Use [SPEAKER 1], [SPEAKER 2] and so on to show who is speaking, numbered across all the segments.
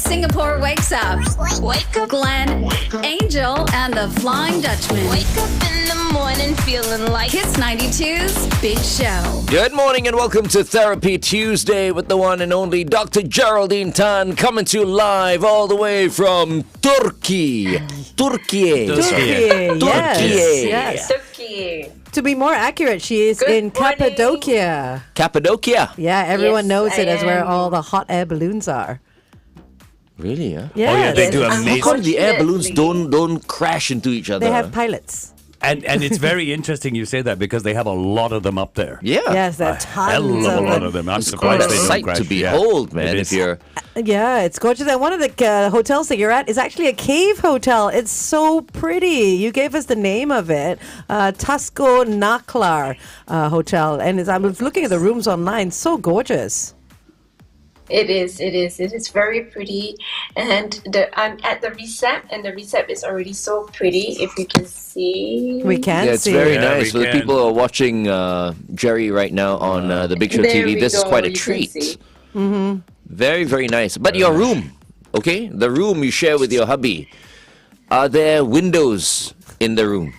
[SPEAKER 1] Singapore wakes up. Wake up, Glenn, Angel, and the Flying Dutchman.
[SPEAKER 2] Wake up in the morning feeling like
[SPEAKER 1] Kiss 92's Big Show.
[SPEAKER 3] Good morning and welcome to Therapy Tuesday with the one and only Dr. Geraldine Tan coming to you live all the way from Turkey. Turkey.
[SPEAKER 4] Yes.
[SPEAKER 5] Turkey.
[SPEAKER 4] To be more accurate, she is
[SPEAKER 5] Good
[SPEAKER 4] in
[SPEAKER 5] morning.
[SPEAKER 4] Cappadocia.
[SPEAKER 3] Cappadocia.
[SPEAKER 4] Yeah, everyone
[SPEAKER 5] Yes,
[SPEAKER 4] knows it
[SPEAKER 5] I
[SPEAKER 4] as where
[SPEAKER 5] am.
[SPEAKER 4] all the hot air balloons are.
[SPEAKER 3] Really, huh?
[SPEAKER 4] Yes.
[SPEAKER 6] Oh, yeah, they do
[SPEAKER 3] How
[SPEAKER 6] amazing.
[SPEAKER 3] come the air balloons don't crash into each other?
[SPEAKER 4] They have pilots.
[SPEAKER 6] And it's very interesting you say that because they have a lot lot of them up there.
[SPEAKER 3] Yeah.
[SPEAKER 4] Yes, there are
[SPEAKER 6] Hell
[SPEAKER 4] tons
[SPEAKER 6] of a lot
[SPEAKER 4] of
[SPEAKER 6] of
[SPEAKER 4] them.
[SPEAKER 6] them. I'm
[SPEAKER 3] It's quite
[SPEAKER 6] surprised
[SPEAKER 3] a
[SPEAKER 6] they don't
[SPEAKER 3] sight
[SPEAKER 6] crash.
[SPEAKER 3] to behold, man,
[SPEAKER 6] It
[SPEAKER 3] if
[SPEAKER 6] is.
[SPEAKER 3] you're...
[SPEAKER 4] Yeah, it's gorgeous. And one of the hotels that you're at is actually a cave hotel. It's so pretty. You gave us the name of it, Tusco Naklar Hotel. And I was looking at the rooms online. So gorgeous.
[SPEAKER 5] It is very pretty, and I'm at the recep, and the recep is already so pretty. If you can see,
[SPEAKER 4] We can
[SPEAKER 3] Yeah, it's
[SPEAKER 4] see.
[SPEAKER 3] very
[SPEAKER 6] Yeah,
[SPEAKER 3] nice.
[SPEAKER 6] we
[SPEAKER 3] For the
[SPEAKER 6] can.
[SPEAKER 3] people who are watching Jerry right now on the Big Show
[SPEAKER 5] There
[SPEAKER 3] TV,
[SPEAKER 5] we
[SPEAKER 3] this is
[SPEAKER 5] go,
[SPEAKER 3] quite a
[SPEAKER 5] you can
[SPEAKER 3] treat.
[SPEAKER 5] see.
[SPEAKER 3] Very, very nice. But your room, okay? The room you share with your hubby, are there windows in the room?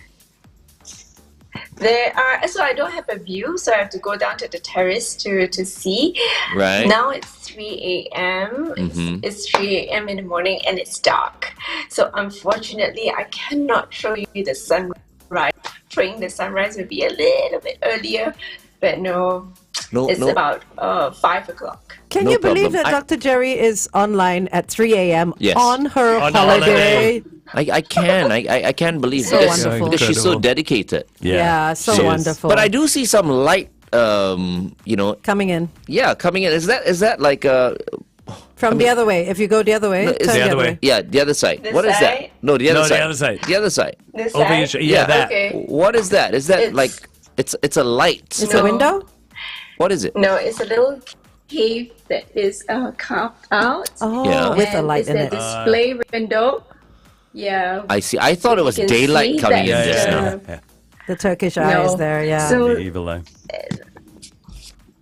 [SPEAKER 5] there are. So I don't have a view, so I have to go down to the terrace to see.
[SPEAKER 3] Right.
[SPEAKER 5] Now it's 3 a.m. It's 3 a.m. in the morning, and it's dark. So unfortunately, I cannot show you the sunrise. Praying the sunrise will be a little bit earlier, but no. It's about 5 o'clock.
[SPEAKER 4] Can
[SPEAKER 3] No
[SPEAKER 4] you believe
[SPEAKER 3] problem.
[SPEAKER 4] that Dr. Jerry is online at 3 a.m.
[SPEAKER 3] Yes.
[SPEAKER 4] on her
[SPEAKER 6] On
[SPEAKER 4] holiday?
[SPEAKER 6] holiday.
[SPEAKER 3] I can't believe
[SPEAKER 4] So
[SPEAKER 3] because,
[SPEAKER 4] wonderful.
[SPEAKER 3] because she's so
[SPEAKER 6] Incredible.
[SPEAKER 3] dedicated.
[SPEAKER 4] Yeah, so
[SPEAKER 6] She is.
[SPEAKER 4] wonderful.
[SPEAKER 3] But I do see some light,
[SPEAKER 4] Coming in.
[SPEAKER 3] coming in. Is that like
[SPEAKER 4] From the other way. If you go the other way,
[SPEAKER 3] No, it's
[SPEAKER 4] turn
[SPEAKER 6] the other way.
[SPEAKER 3] yeah, the other side.
[SPEAKER 5] This
[SPEAKER 3] What is that?
[SPEAKER 5] side?
[SPEAKER 3] No, the other
[SPEAKER 6] No,
[SPEAKER 3] side.
[SPEAKER 6] the other side.
[SPEAKER 3] The other side.
[SPEAKER 5] This
[SPEAKER 6] Over your
[SPEAKER 5] side?
[SPEAKER 6] yeah, that.
[SPEAKER 5] Okay.
[SPEAKER 3] What is that? Is that
[SPEAKER 5] It's-
[SPEAKER 3] like it's a light?
[SPEAKER 4] It's a window?
[SPEAKER 3] What is it?
[SPEAKER 5] No, it's a little cave that is carved out.
[SPEAKER 4] Oh,
[SPEAKER 3] Yeah.
[SPEAKER 4] with a
[SPEAKER 5] And
[SPEAKER 4] light
[SPEAKER 5] it's
[SPEAKER 4] in
[SPEAKER 5] a
[SPEAKER 4] it.
[SPEAKER 5] display window. Yeah.
[SPEAKER 3] I see. I thought it was
[SPEAKER 5] You can
[SPEAKER 3] daylight
[SPEAKER 5] see
[SPEAKER 3] coming in
[SPEAKER 5] that,
[SPEAKER 3] just
[SPEAKER 6] yeah,
[SPEAKER 3] now.
[SPEAKER 6] yeah, yeah.
[SPEAKER 4] The Turkish eyes
[SPEAKER 5] No.
[SPEAKER 4] there, yeah.
[SPEAKER 5] So
[SPEAKER 6] The evil eye.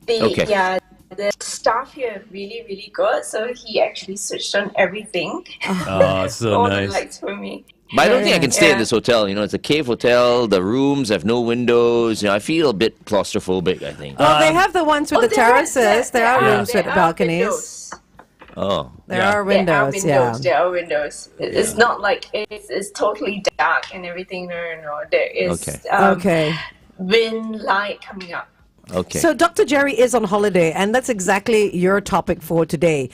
[SPEAKER 3] Okay.
[SPEAKER 5] the staff here are really, really good. So he actually switched on everything,
[SPEAKER 6] Oh, so
[SPEAKER 5] all
[SPEAKER 6] nice.
[SPEAKER 5] the lights for me.
[SPEAKER 3] But I don't think I can stay in
[SPEAKER 5] Yeah.
[SPEAKER 3] this hotel. You know, it's a cave hotel. The rooms have no windows. You know, I feel a bit claustrophobic, I think.
[SPEAKER 4] Well, they have the ones with the terraces. There are rooms
[SPEAKER 5] there
[SPEAKER 4] with
[SPEAKER 5] are
[SPEAKER 4] balconies.
[SPEAKER 5] windows.
[SPEAKER 3] Oh.
[SPEAKER 4] There
[SPEAKER 6] Yeah.
[SPEAKER 4] are windows, yeah.
[SPEAKER 5] There are windows. It's not like it's totally dark and everything. No. There is
[SPEAKER 3] Okay.
[SPEAKER 4] Okay.
[SPEAKER 5] wind light coming up.
[SPEAKER 3] Okay.
[SPEAKER 4] So Dr. Jerry is on holiday, and that's exactly your topic for today.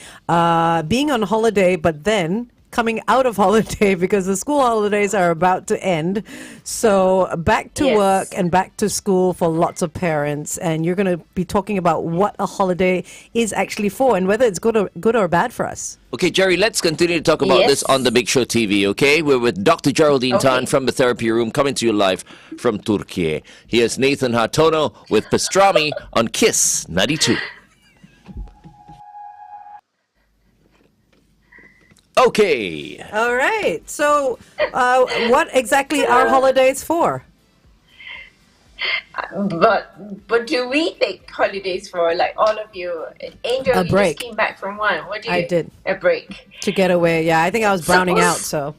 [SPEAKER 4] Being on holiday, but then coming out of holiday because the school holidays are about to end. So back to
[SPEAKER 5] Yes.
[SPEAKER 4] work and back to school for lots of parents. And you're going to be talking about what a holiday is actually for and whether it's good or bad for us.
[SPEAKER 3] Okay, Jerry, let's continue to talk about
[SPEAKER 5] Yes.
[SPEAKER 3] this on the Big Show TV, okay? We're with Dr. Geraldine Tan
[SPEAKER 5] Okay.
[SPEAKER 3] from the therapy room, coming to you live from Turkey. Here's Nathan Hartono with Pastrami on Kiss 92. Okay.
[SPEAKER 4] All right. So what exactly are holidays for?
[SPEAKER 5] But do we take holidays for, like, all of you? Angel,
[SPEAKER 4] A
[SPEAKER 5] you
[SPEAKER 4] break.
[SPEAKER 5] just came back from one. What do you?
[SPEAKER 4] I did.
[SPEAKER 5] A break.
[SPEAKER 4] To get away. Yeah, I think I was browning out, so.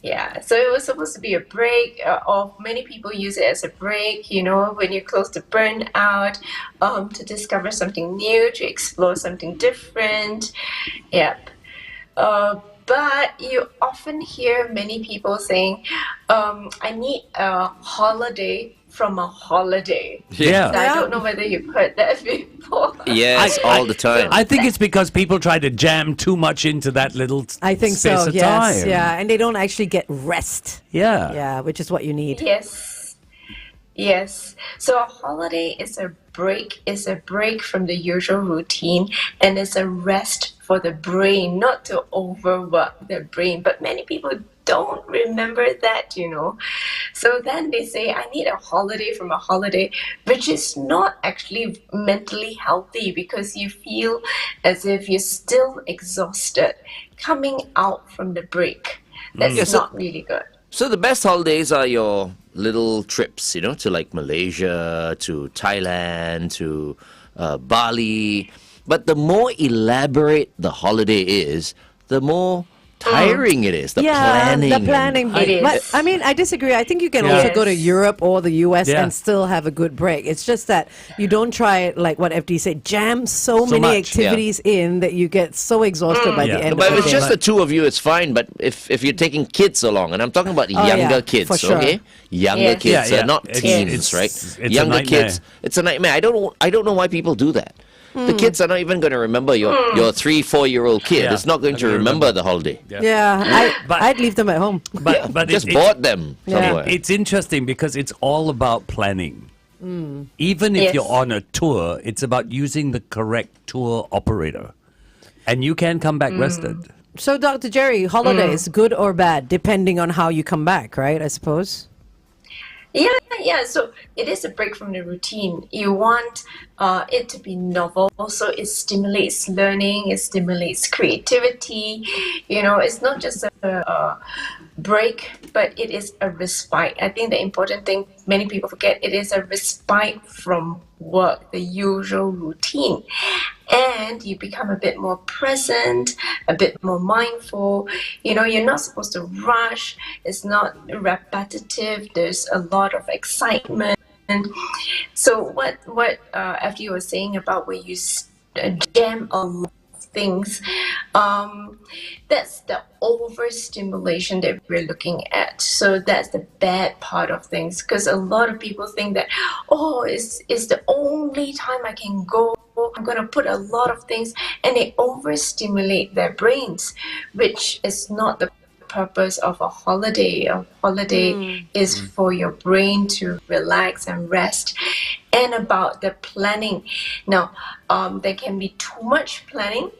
[SPEAKER 5] Yeah, so it was supposed to be a break, or many people use it as a break, you know, when you're close to burnout, to discover something new, to explore something different. Yep. But you often hear many people saying, I need a holiday from a holiday.
[SPEAKER 6] Yeah.
[SPEAKER 5] I don't know whether you've heard that before.
[SPEAKER 3] Yes, all the time.
[SPEAKER 6] I think it's because people try to jam too much into that little
[SPEAKER 4] I think
[SPEAKER 6] space
[SPEAKER 4] so,
[SPEAKER 6] of
[SPEAKER 4] yes.
[SPEAKER 6] time.
[SPEAKER 4] Yeah, and they don't actually get rest.
[SPEAKER 6] Yeah.
[SPEAKER 4] Yeah, which is what you need.
[SPEAKER 5] Yes. Yes. So a holiday is a break from the usual routine, and it's a rest for the brain, not to overwork the brain. But many people don't remember that, you know. So then they say, I need a holiday from a holiday, which is not actually mentally healthy because you feel as if you're still exhausted coming out from the break. That's
[SPEAKER 3] Yes.
[SPEAKER 5] not really good.
[SPEAKER 3] So the best holidays are your little trips, you know, to like Malaysia, to Thailand, to Bali. But the more elaborate the holiday is, the more tiring it is. The planning.
[SPEAKER 4] The planning.
[SPEAKER 5] It is.
[SPEAKER 4] But I mean, I disagree. I think you can
[SPEAKER 6] Yeah.
[SPEAKER 4] also go to
[SPEAKER 5] Yes.
[SPEAKER 4] Europe or the US
[SPEAKER 6] Yeah.
[SPEAKER 4] and still have a good break. It's just that you don't try, like what FD said, jam so many
[SPEAKER 6] much,
[SPEAKER 4] activities in that you get so exhausted by
[SPEAKER 6] Yeah.
[SPEAKER 4] the end
[SPEAKER 3] But
[SPEAKER 4] of
[SPEAKER 3] if
[SPEAKER 4] the
[SPEAKER 3] it's
[SPEAKER 4] day.
[SPEAKER 3] just the two of you, it's fine. But if you're taking kids along, and I'm talking about
[SPEAKER 4] Oh,
[SPEAKER 3] younger
[SPEAKER 4] yeah,
[SPEAKER 3] kids,
[SPEAKER 4] for sure.
[SPEAKER 3] okay, younger
[SPEAKER 5] Yes.
[SPEAKER 3] kids,
[SPEAKER 6] Yeah, yeah.
[SPEAKER 3] not
[SPEAKER 6] It's-
[SPEAKER 3] teens,
[SPEAKER 6] it's-
[SPEAKER 3] right?
[SPEAKER 6] it's a
[SPEAKER 3] Younger
[SPEAKER 6] nightmare.
[SPEAKER 3] kids, it's a nightmare. I don't know why people do that. The kids are not even going to remember your 3-4-year-old kid.
[SPEAKER 6] Yeah,
[SPEAKER 3] It's not going
[SPEAKER 6] I'm
[SPEAKER 3] to
[SPEAKER 6] gonna
[SPEAKER 3] remember the holiday.
[SPEAKER 6] But-
[SPEAKER 4] I'd leave them at home.
[SPEAKER 6] But
[SPEAKER 3] Just
[SPEAKER 6] it-
[SPEAKER 3] bought them
[SPEAKER 4] Yeah.
[SPEAKER 3] somewhere.
[SPEAKER 6] It's interesting because it's all about planning. Even if
[SPEAKER 5] Yes.
[SPEAKER 6] you're on a tour, it's about using the correct tour operator. And you can come back rested.
[SPEAKER 4] So, Dr. Jerry, holidays, good or bad, depending on how you come back, right? I suppose.
[SPEAKER 5] Yeah. So it is a break from the routine. You want it to be novel, so it stimulates learning, it stimulates creativity. It's not just a break, but it is a respite. I think the important thing many people forget, it is a respite from work, the usual routine. And you become a bit more present, a bit more mindful. You're not supposed to rush. It's not repetitive. There's a lot of excitement. So what FD was saying about where you jam a lot of things, that's the overstimulation that we're looking at. So that's the bad part of things, because a lot of people think that, it's the only time I can go. I'm going to put a lot of things, and they overstimulate their brains, which is not the purpose of a holiday. A holiday is for your brain to relax and rest. And about the planning. Now, there can be too much planning.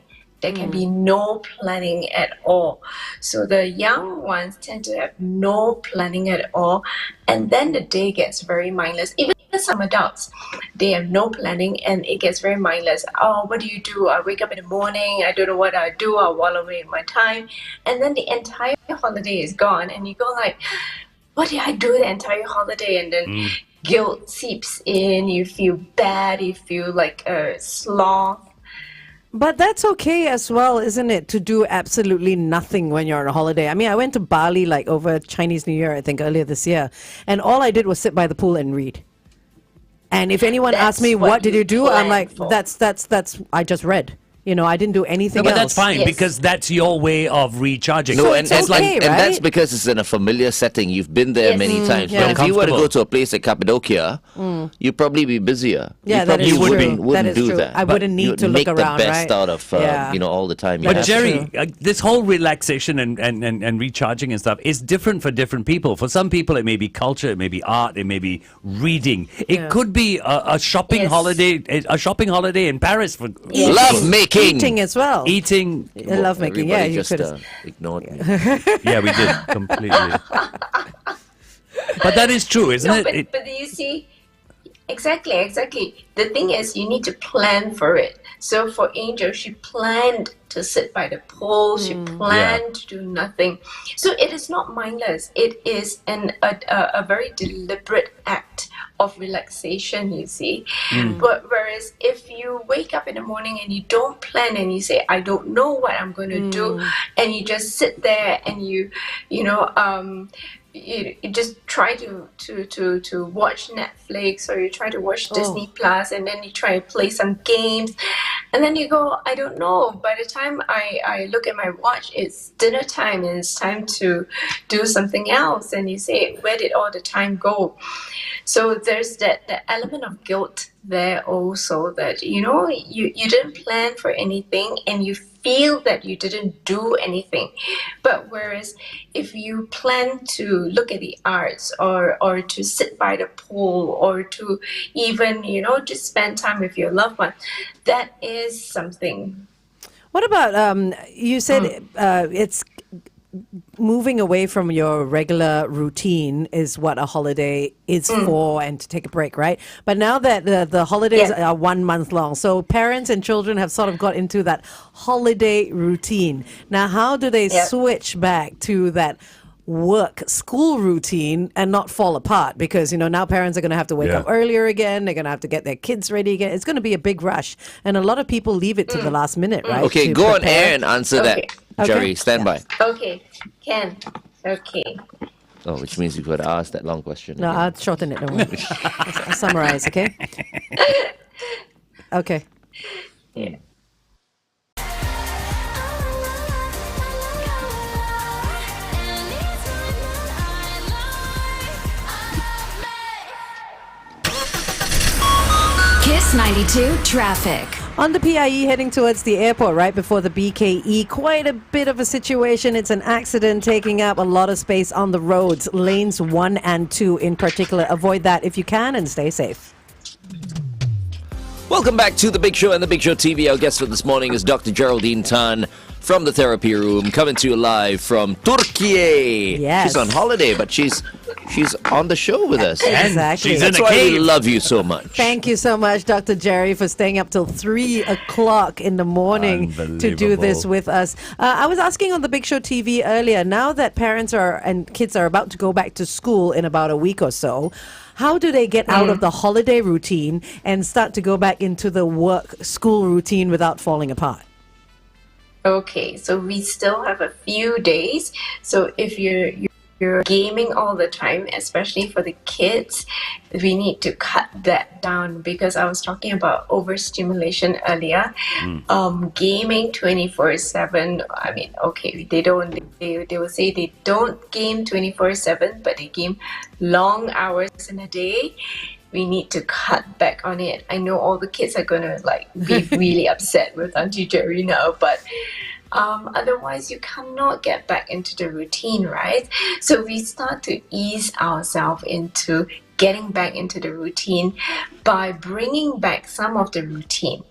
[SPEAKER 5] There can be no planning at all. So the young ones tend to have no planning at all. And then the day gets very mindless. Even some adults, they have no planning and it gets very mindless. Oh, what do? I wake up in the morning. I don't know what I do. I wallow away my time. And then the entire holiday is gone. And you go like, what did I do the entire holiday? And then guilt seeps in. You feel bad. You feel like a sloth.
[SPEAKER 4] But that's okay as well, isn't it, to do absolutely nothing when you're on a holiday? I mean, I went to Bali like over Chinese New Year, I think, earlier this year, and all I did was sit by the pool and read. And if anyone asked me, what did you do? I'm like, that's, I just read. I didn't do anything
[SPEAKER 6] No, but
[SPEAKER 4] else.
[SPEAKER 6] that's fine
[SPEAKER 5] Yes.
[SPEAKER 6] because that's your way of recharging.
[SPEAKER 3] No,
[SPEAKER 4] So
[SPEAKER 3] and,
[SPEAKER 4] it's
[SPEAKER 3] and,
[SPEAKER 4] okay,
[SPEAKER 3] and that's
[SPEAKER 4] right?
[SPEAKER 3] because it's in a familiar setting. You've been there
[SPEAKER 5] Yes.
[SPEAKER 3] many times.
[SPEAKER 4] yeah.
[SPEAKER 3] But if you were to go
[SPEAKER 6] Comfortable.
[SPEAKER 3] to a place like Cappadocia, you'd probably be busier.
[SPEAKER 4] Yeah,
[SPEAKER 3] you
[SPEAKER 4] that
[SPEAKER 3] probably
[SPEAKER 4] is
[SPEAKER 6] would
[SPEAKER 4] true.
[SPEAKER 6] be.
[SPEAKER 3] wouldn't
[SPEAKER 4] That is
[SPEAKER 3] do
[SPEAKER 4] true.
[SPEAKER 3] that.
[SPEAKER 4] I wouldn't need
[SPEAKER 3] You'd
[SPEAKER 4] to look
[SPEAKER 3] make
[SPEAKER 4] around,
[SPEAKER 3] the best
[SPEAKER 4] right?
[SPEAKER 3] out of
[SPEAKER 4] Yeah.
[SPEAKER 3] all the time.
[SPEAKER 6] But
[SPEAKER 3] have to.
[SPEAKER 6] Jerry, this whole relaxation and recharging and stuff is different for different people. For some people, it may be culture, it may be art, it may be reading. It could be a shopping
[SPEAKER 5] Yes.
[SPEAKER 6] holiday in Paris for
[SPEAKER 3] Love making.
[SPEAKER 4] Eating as well.
[SPEAKER 6] eating.
[SPEAKER 4] I love making. Yeah,
[SPEAKER 3] Everybody
[SPEAKER 4] you
[SPEAKER 3] just
[SPEAKER 4] could.
[SPEAKER 3] ignored me.
[SPEAKER 6] Yeah, we did completely. But that is true, isn't
[SPEAKER 5] No,
[SPEAKER 6] it?
[SPEAKER 5] but you see, exactly. The thing is, you need to plan for it. So for Angel, she planned to sit by the pool. She planned to do nothing. So it is not mindless. It is a very deliberate act of relaxation, you see. But whereas if you wake up in the morning and you don't plan and you say, I don't know what I'm going to do, and you just sit there and you just try to watch Netflix, or you try to watch Disney Plus, and then you try to play some games, and then you go, I don't know. By the time I look at my watch, it's dinner time and it's time to do something else, and you say, where did all the time go? So there's the element of guilt there also, that you didn't plan for anything and you feel that you didn't do anything. But whereas if you plan to look at the arts, or to sit by the pool, or to even just spend time with your loved one, that is something.
[SPEAKER 4] What about, you said it's moving away from your regular routine is what a holiday is for, and to take a break, right? But now that the holidays are 1 month long, so parents and children have sort of got into that holiday routine. Now, how do they switch back to that work school routine and not fall apart, because now parents are going to have to wake up earlier again, they're going to have to get their kids ready again. It's going to be a big rush, and a lot of people leave it to the last minute, right?
[SPEAKER 3] Okay,
[SPEAKER 4] to
[SPEAKER 3] go on
[SPEAKER 4] prepare.
[SPEAKER 3] air and answer that, Jerry. Stand by.
[SPEAKER 5] Okay, Ken. Okay.
[SPEAKER 3] Oh, which means you could ask that long question.
[SPEAKER 4] No,
[SPEAKER 3] again.
[SPEAKER 4] I'll shorten it. Don't worry. I'll summarize, okay? Okay.
[SPEAKER 5] Yeah.
[SPEAKER 1] Kiss 92 traffic.
[SPEAKER 4] On the PIE heading towards the airport right before the BKE, quite a bit of a situation. It's an accident taking up a lot of space on the roads, lanes 1 and 2 in particular. Avoid that if you can and stay safe.
[SPEAKER 3] Welcome back to The Big Show and The Big Show TV. Our guest for this morning is Dr. Geraldine Tan from the therapy room, coming to you live from Turkey.
[SPEAKER 4] Yes.
[SPEAKER 3] She's on holiday, but she's on the show with us.
[SPEAKER 4] Exactly.
[SPEAKER 6] She's in
[SPEAKER 3] That's
[SPEAKER 6] a
[SPEAKER 3] why we
[SPEAKER 6] cave.
[SPEAKER 3] love you so much.
[SPEAKER 4] Thank you so much, Dr. Jerry, for staying up till 3 o'clock in the morning to do this with us. I was asking on the Big Show TV earlier, now that parents and kids are about to go back to school in about a week or so, how do they get out of the holiday routine and start to go back into the work school routine without falling apart?
[SPEAKER 5] Okay, so we still have a few days. So if you're gaming all the time, especially for the kids, we need to cut that down, because I was talking about overstimulation earlier. Gaming 24/7. I mean, okay, they will say they don't game 24/7, but they game long hours in a day. We need to cut back on it. I know all the kids are gonna be really upset with Auntie Jerry now, but otherwise you cannot get back into the routine, right? So we start to ease ourselves into getting back into the routine by bringing back some of the routine.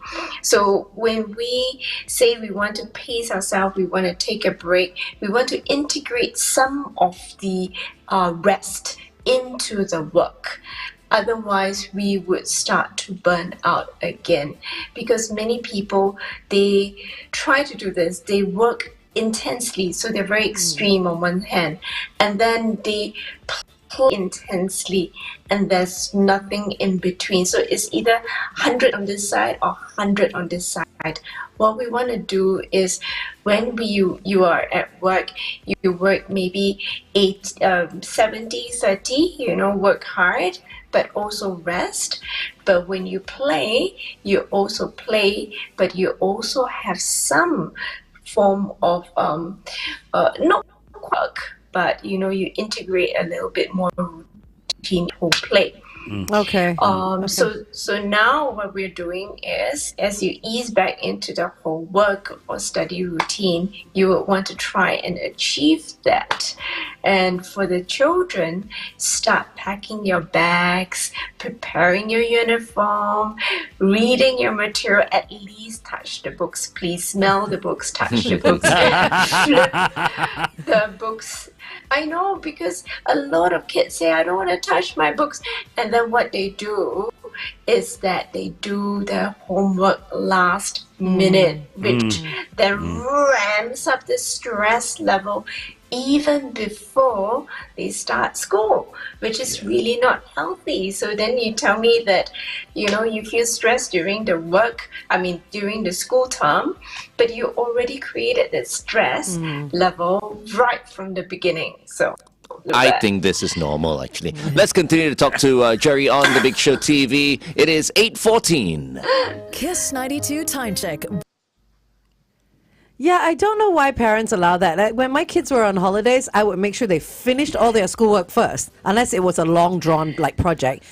[SPEAKER 5] So when we say we want to pace ourselves, we want to take a break, we want to integrate some of the rest into the work. Otherwise, we would start to burn out again, because many people, they try to do this. They work intensely, so they're very extreme on one hand, and then they play intensely, and there's nothing in between. So it's either 100 on this side or 100 on this side. What we want to do is, when you are at work, you work maybe 70-30, work hard, but also rest. But when you play, you also play, but you also have some form of not work, but you integrate a little bit more routine whole play.
[SPEAKER 4] Okay.
[SPEAKER 5] So now what we're doing is, as you ease back into the whole work or study routine, you would want to try and achieve that. And for the children, start packing your bags, preparing your uniform, reading your material. At least touch the books, please. Smell the books, touch the books, flip the books. I know, because a lot of kids say, I don't want to touch my books. And then what they do is that they do their homework last minute, which then ramps up the stress level even before they start school, which is really not healthy. So then you tell me that, you feel stressed during during the school term, but you already created that stress level right from the beginning. So
[SPEAKER 3] I think this is normal, actually. Let's continue to talk to Jerry on The Big Show TV. It is 8:14.
[SPEAKER 7] Kiss 92 time check.
[SPEAKER 4] Yeah, I don't know why parents allow that. Like, when my kids were on holidays, I would make sure they finished all their schoolwork first, unless it was a long drawn project,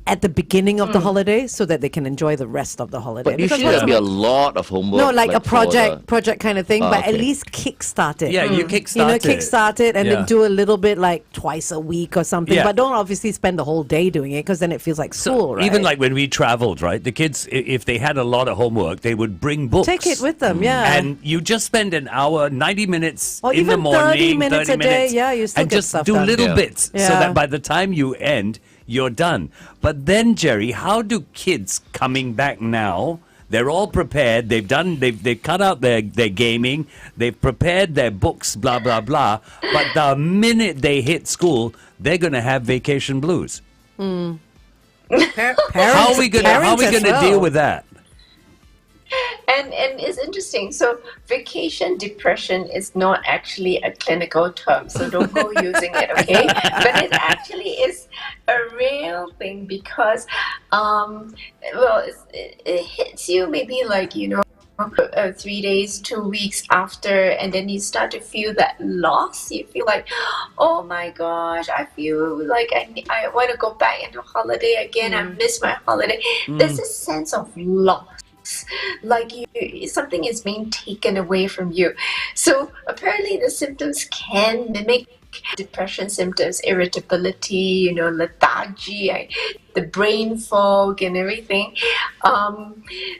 [SPEAKER 4] at the beginning of the holiday, so that they can enjoy the rest of the holiday.
[SPEAKER 3] But usually there'll be a lot of homework.
[SPEAKER 4] No, like a
[SPEAKER 3] for
[SPEAKER 4] project kind of thing, but at
[SPEAKER 3] okay.
[SPEAKER 4] least kickstart it.
[SPEAKER 6] Yeah, you kickstart it.
[SPEAKER 4] Kickstart it and
[SPEAKER 6] Yeah.
[SPEAKER 4] then do a little bit twice a week or something.
[SPEAKER 6] Yeah.
[SPEAKER 4] But don't obviously spend the whole day doing it, because then it feels like school, right?
[SPEAKER 6] Even when we traveled, right? The kids, if they had a lot of homework, they would bring books.
[SPEAKER 4] Take it with them, yeah.
[SPEAKER 6] And you just spend an hour, 90 minutes
[SPEAKER 4] Or
[SPEAKER 6] in the
[SPEAKER 4] even
[SPEAKER 6] morning,
[SPEAKER 4] 30 minutes a day, yeah, you still
[SPEAKER 6] and
[SPEAKER 4] get
[SPEAKER 6] just
[SPEAKER 4] stuff
[SPEAKER 6] do
[SPEAKER 4] done.
[SPEAKER 6] little
[SPEAKER 3] Yeah.
[SPEAKER 6] bits so
[SPEAKER 4] Yeah.
[SPEAKER 6] that by the time you end, you're done. But then, Jerry, how do kids coming back now They're all prepared. They've cut out their gaming. They've prepared their books, blah, blah, blah. But the minute they hit school, they're going to have vacation blues. How are we going to deal with that?
[SPEAKER 5] And it's interesting. So vacation depression is not actually a clinical term, so don't go using it, okay? But it actually is a real thing because, it hits you maybe like, 3 days, 2 weeks after, and then you start to feel that loss. You feel like, oh my gosh, I feel like I want to go back into holiday again. I miss my holiday. There's a sense of loss. Like something is being taken away from you. So apparently the symptoms can mimic depression symptoms, irritability, lethargy, the brain fog and everything.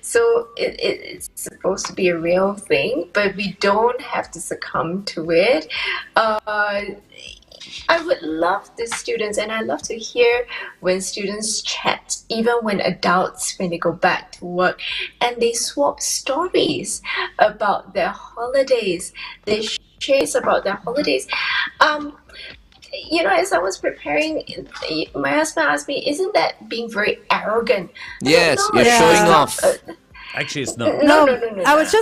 [SPEAKER 5] So it's supposed to be a real thing, but we don't have to succumb to it. I would love the students, and I love to hear when students chat, even when adults, when they go back to work, and they swap stories about their holidays. They share about their holidays. As I was preparing, my husband asked me, "Isn't that being very arrogant?"
[SPEAKER 3] Yes,
[SPEAKER 5] No,
[SPEAKER 3] you're
[SPEAKER 5] it's
[SPEAKER 3] showing
[SPEAKER 5] not.
[SPEAKER 3] off.
[SPEAKER 6] Actually, it's not.
[SPEAKER 5] No.
[SPEAKER 4] I was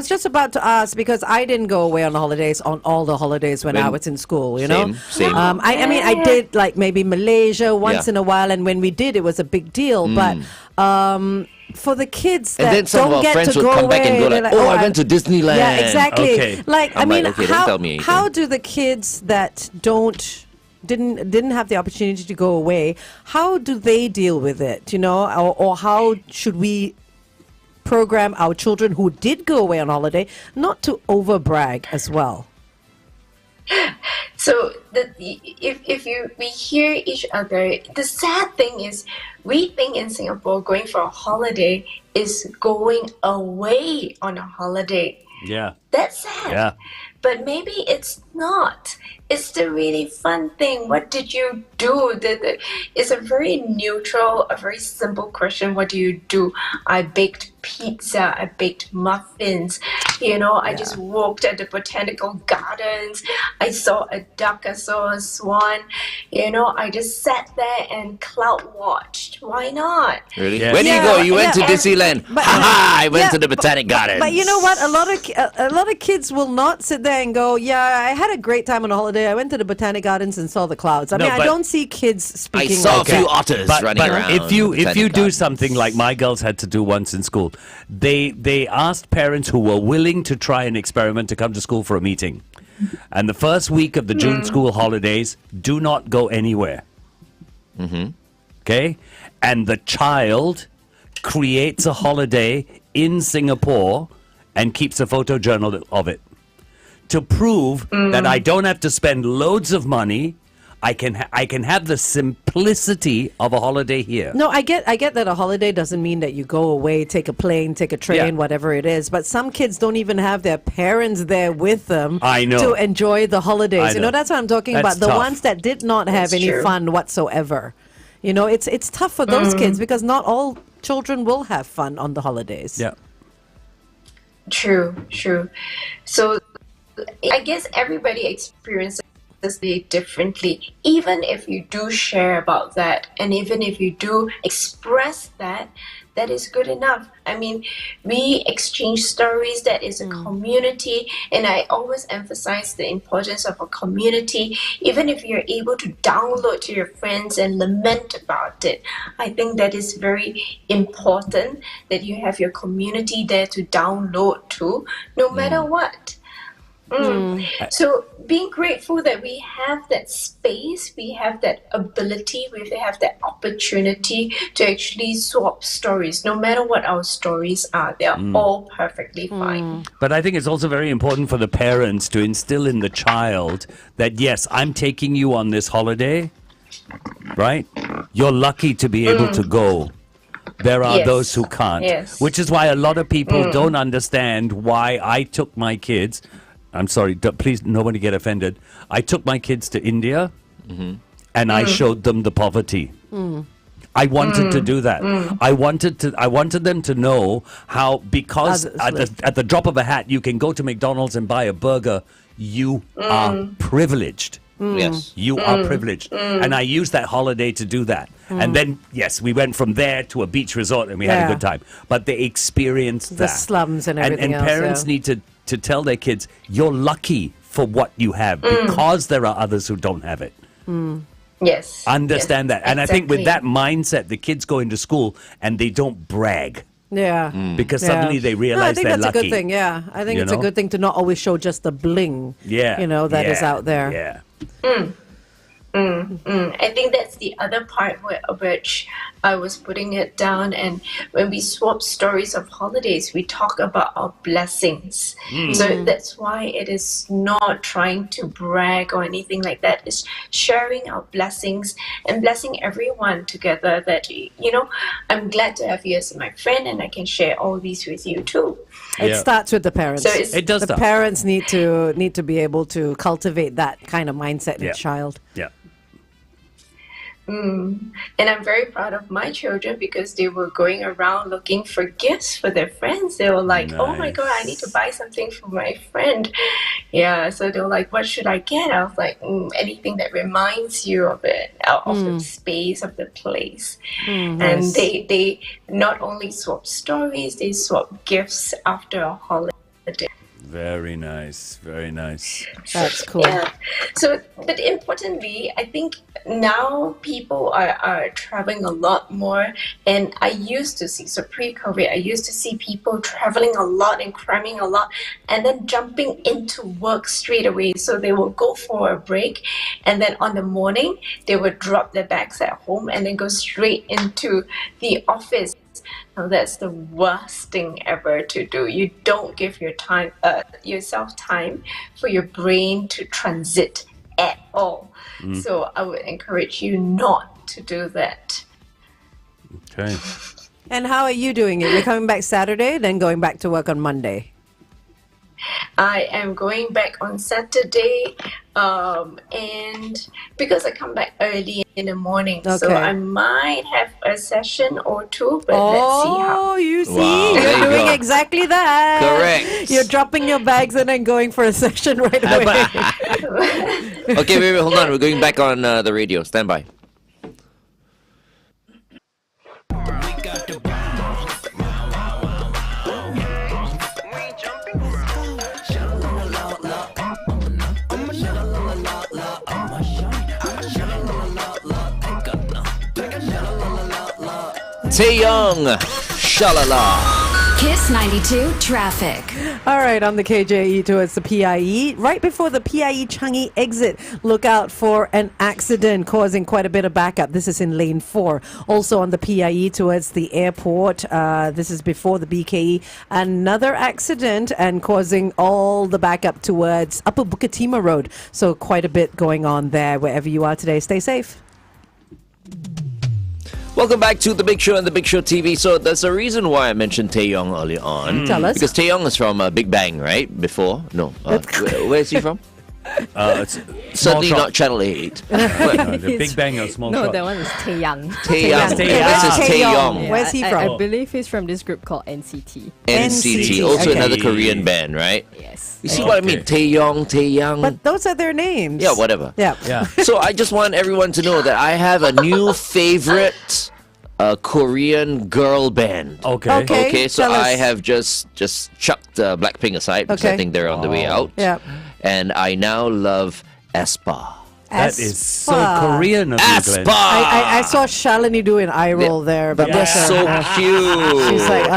[SPEAKER 4] just about to ask because I didn't go away on holidays on all the holidays when I was in school.
[SPEAKER 3] Same.
[SPEAKER 4] I mean, I did like maybe Malaysia once in a while, and when we did, it was a big deal. But for the kids
[SPEAKER 3] And
[SPEAKER 4] that
[SPEAKER 3] then some of
[SPEAKER 4] don't
[SPEAKER 3] our
[SPEAKER 4] get
[SPEAKER 3] friends
[SPEAKER 4] to
[SPEAKER 3] would
[SPEAKER 4] go
[SPEAKER 3] come
[SPEAKER 4] away,
[SPEAKER 3] back and go
[SPEAKER 4] they're
[SPEAKER 3] like, "Oh, I went to Disneyland."
[SPEAKER 4] Yeah, exactly.
[SPEAKER 6] Okay.
[SPEAKER 4] Like, I
[SPEAKER 3] I'm
[SPEAKER 4] mean,
[SPEAKER 3] like, okay, don't tell me anything.
[SPEAKER 4] how do the kids that didn't have the opportunity to go away, how do they deal with it? Or how should we program our children who did go away on holiday not to overbrag as well?
[SPEAKER 5] So if we hear each other, the sad thing is we think in Singapore going for a holiday is going away on a holiday.
[SPEAKER 6] Yeah.
[SPEAKER 5] That's sad.
[SPEAKER 6] Yeah.
[SPEAKER 5] But maybe it's not. It's the really fun thing. What did you do? It's a very neutral, a very simple question. What do you do? I baked pizza. I baked muffins. I just walked at the botanical gardens. I saw a duck. I saw a swan. I just sat there and cloud watched. Why not?
[SPEAKER 3] Really?
[SPEAKER 6] Yes.
[SPEAKER 3] Where do you go? You went to
[SPEAKER 4] Yeah.
[SPEAKER 3] Disneyland.
[SPEAKER 4] But-
[SPEAKER 3] I went
[SPEAKER 4] Yeah,
[SPEAKER 3] to the Botanic Gardens.
[SPEAKER 4] But you know what? A lot of kids will not sit there and go, "Yeah, I had a great time on a holiday. I went to the Botanic Gardens and saw the clouds." I
[SPEAKER 6] No,
[SPEAKER 4] mean, I
[SPEAKER 6] but-
[SPEAKER 4] don't see kids
[SPEAKER 3] I
[SPEAKER 4] speaking.
[SPEAKER 3] saw a
[SPEAKER 4] like
[SPEAKER 3] few
[SPEAKER 4] that.
[SPEAKER 3] otters
[SPEAKER 6] But
[SPEAKER 3] running around.
[SPEAKER 6] if you
[SPEAKER 3] the Botanic
[SPEAKER 6] do
[SPEAKER 3] Gardens.
[SPEAKER 6] something like my girls had to do once in school, they asked parents who were willing to try an experiment to come to school for a meeting. And the first week of the June school holidays, do not go anywhere. Okay? And the child creates a holiday in Singapore and keeps a photo journal of it to prove that I don't have to spend loads of money. I can have the simplicity of a holiday here.
[SPEAKER 4] No, I get that a holiday doesn't mean that you go away, take a plane, take a train,
[SPEAKER 6] Yeah.
[SPEAKER 4] whatever it is. But some kids don't even have their parents there with them
[SPEAKER 6] I know.
[SPEAKER 4] to enjoy the holidays.
[SPEAKER 6] I know.
[SPEAKER 4] That's what I'm talking
[SPEAKER 6] That's
[SPEAKER 4] about. The
[SPEAKER 6] tough.
[SPEAKER 4] ones that did not have
[SPEAKER 5] That's
[SPEAKER 4] any
[SPEAKER 5] true.
[SPEAKER 4] fun whatsoever. It's tough for those kids because not all children will have fun on the holidays.
[SPEAKER 6] Yeah.
[SPEAKER 5] True. So I guess everybody experiences it differently, even if you do share about that, and even if you do express that is good enough. I mean, we exchange stories. That is a community, and I always emphasize the importance of a community. Even if you're able to download to your friends and lament about it, I think that is very important, that you have your community there to download to, no matter what. So being grateful that we have that space, we have that ability, we have that opportunity to actually swap stories. No matter what our stories are, they are all perfectly fine.
[SPEAKER 6] But I think it's also very important for the parents to instill in the child that, yes, I'm taking you on this holiday, right? You're lucky to be able to go. There are
[SPEAKER 5] Yes.
[SPEAKER 6] those who can't,
[SPEAKER 5] Yes.
[SPEAKER 6] which is why a lot of people don't understand why I took my kids. I'm sorry, please, nobody get offended. I took my kids to India and I showed them the poverty. I wanted to do that. I wanted them to know how, because at the drop of a hat you can go to McDonald's and buy a burger. You are privileged.
[SPEAKER 3] Yes.
[SPEAKER 6] You are privileged. And I used that holiday to do that. And then, yes, we went from there to a beach resort and we had a good time. But they experienced
[SPEAKER 4] The
[SPEAKER 6] that.
[SPEAKER 4] slums and everything
[SPEAKER 6] and
[SPEAKER 4] else,
[SPEAKER 6] parents need to tell their kids, you're lucky for what you have because there are others who don't have it.
[SPEAKER 5] Yes.
[SPEAKER 6] Understand
[SPEAKER 5] yes,
[SPEAKER 6] that. And I think with that
[SPEAKER 5] exactly.
[SPEAKER 6] mindset, the kids go into school and they don't brag.
[SPEAKER 4] Yeah.
[SPEAKER 6] Because suddenly they realize
[SPEAKER 4] I think
[SPEAKER 6] they're
[SPEAKER 4] that's
[SPEAKER 6] lucky.
[SPEAKER 4] a good thing. Yeah, I think
[SPEAKER 6] You
[SPEAKER 4] it's a
[SPEAKER 6] know?
[SPEAKER 4] good thing to not always show just the bling.
[SPEAKER 6] Yeah.
[SPEAKER 4] That is out there.
[SPEAKER 6] Yeah.
[SPEAKER 5] I think that's the other part which I was putting it down. And when we swap stories of holidays, we talk about our blessings. So that's why it is not trying to brag or anything like that. It's sharing our blessings and blessing everyone together. That I'm glad to have you as my friend, and I can share all these with you too.
[SPEAKER 4] It starts with the parents.
[SPEAKER 5] So it's,
[SPEAKER 6] It does
[SPEAKER 4] The
[SPEAKER 6] start.
[SPEAKER 4] parents need to be able to cultivate that kind of mindset in
[SPEAKER 6] Yeah.
[SPEAKER 4] a child.
[SPEAKER 6] Yeah.
[SPEAKER 5] and I'm very proud of my children because they were going around looking for gifts for their friends. They were like, oh my God, I need to buy something for my friend. Yeah, so they were like, what should I get? I was like, anything that reminds you of it, of the space, of the place. And they not only swap stories, they swap gifts after a holiday.
[SPEAKER 6] Very nice. Very nice.
[SPEAKER 4] That's cool.
[SPEAKER 5] Yeah. So, but importantly, I think now people are traveling a lot more. And I used to see, so pre-COVID, I used to see people traveling a lot and cramming a lot and then jumping into work straight away. So they will go for a break. And then on the morning, they would drop their bags at home and then go straight into the office. Now that's the worst thing ever to do. You don't give yourself time for your brain to transit at all. So I would encourage you not to do that.
[SPEAKER 6] Okay.
[SPEAKER 4] And how are you doing it? You're coming back Saturday, then going back to work on Monday.
[SPEAKER 5] I am going back on Saturday, and because I come back early in the morning, so
[SPEAKER 4] Okay.
[SPEAKER 5] I might have a session or two, but let's see how.
[SPEAKER 4] Oh, you see,
[SPEAKER 3] Wow, there
[SPEAKER 4] you're
[SPEAKER 3] you
[SPEAKER 4] doing
[SPEAKER 3] go.
[SPEAKER 4] exactly that.
[SPEAKER 3] Correct.
[SPEAKER 4] You're dropping your bags and then going for a session right away.
[SPEAKER 3] Okay, wait, hold on. We're going back on the radio. Stand by. Taeyong, shalala.
[SPEAKER 1] Kiss 92 traffic.
[SPEAKER 4] All right, on the KJE towards the PIE. Right before the PIE Changi exit, look out for an accident causing quite a bit of backup. This is in lane 4. Also on the PIE towards the airport. This is before the BKE. Another accident and causing all the backup towards Upper Bukit Timah Road. So quite a bit going on there. Wherever you are today, stay safe.
[SPEAKER 3] Welcome back to The Big Show and The Big Show TV. So there's a reason why I mentioned Taeyong early on.
[SPEAKER 4] Tell us.
[SPEAKER 3] Because Taeyong is from Big Bang, right? Before? No. Where is he from?
[SPEAKER 6] It's
[SPEAKER 3] Certainly
[SPEAKER 6] Small
[SPEAKER 3] not
[SPEAKER 6] Shop.
[SPEAKER 3] Channel 8.
[SPEAKER 6] The Big Bang of Small
[SPEAKER 8] No,
[SPEAKER 6] Shop.
[SPEAKER 8] that one is Taeyang.
[SPEAKER 3] Taeyong.
[SPEAKER 6] Taeyong.
[SPEAKER 3] This is Taeyong.
[SPEAKER 4] Where's he
[SPEAKER 8] I
[SPEAKER 4] from?
[SPEAKER 8] believe he's from this group called NCT.
[SPEAKER 3] NCT. Also
[SPEAKER 4] Okay.
[SPEAKER 3] another Korean band, right?
[SPEAKER 8] Yes.
[SPEAKER 3] You see what I mean? Taeyong.
[SPEAKER 4] But those are their names.
[SPEAKER 3] Yeah, whatever.
[SPEAKER 4] Yeah.
[SPEAKER 6] Yeah.
[SPEAKER 3] So I just want everyone to know that I have a new favorite Korean girl band.
[SPEAKER 6] Okay.
[SPEAKER 4] Okay.
[SPEAKER 3] Okay, so
[SPEAKER 4] tell us.
[SPEAKER 3] I have just chucked Blackpink aside because I
[SPEAKER 4] Okay.
[SPEAKER 3] think they're on the way out.
[SPEAKER 4] Yeah.
[SPEAKER 3] And I now love aespa.
[SPEAKER 6] That is so
[SPEAKER 4] Aespa.
[SPEAKER 6] Korean of you,
[SPEAKER 3] Aespa!
[SPEAKER 6] Glenn.
[SPEAKER 4] I saw Shalini do an eye roll there, but
[SPEAKER 3] But they're
[SPEAKER 4] bless her.
[SPEAKER 3] so cute.
[SPEAKER 4] She's like,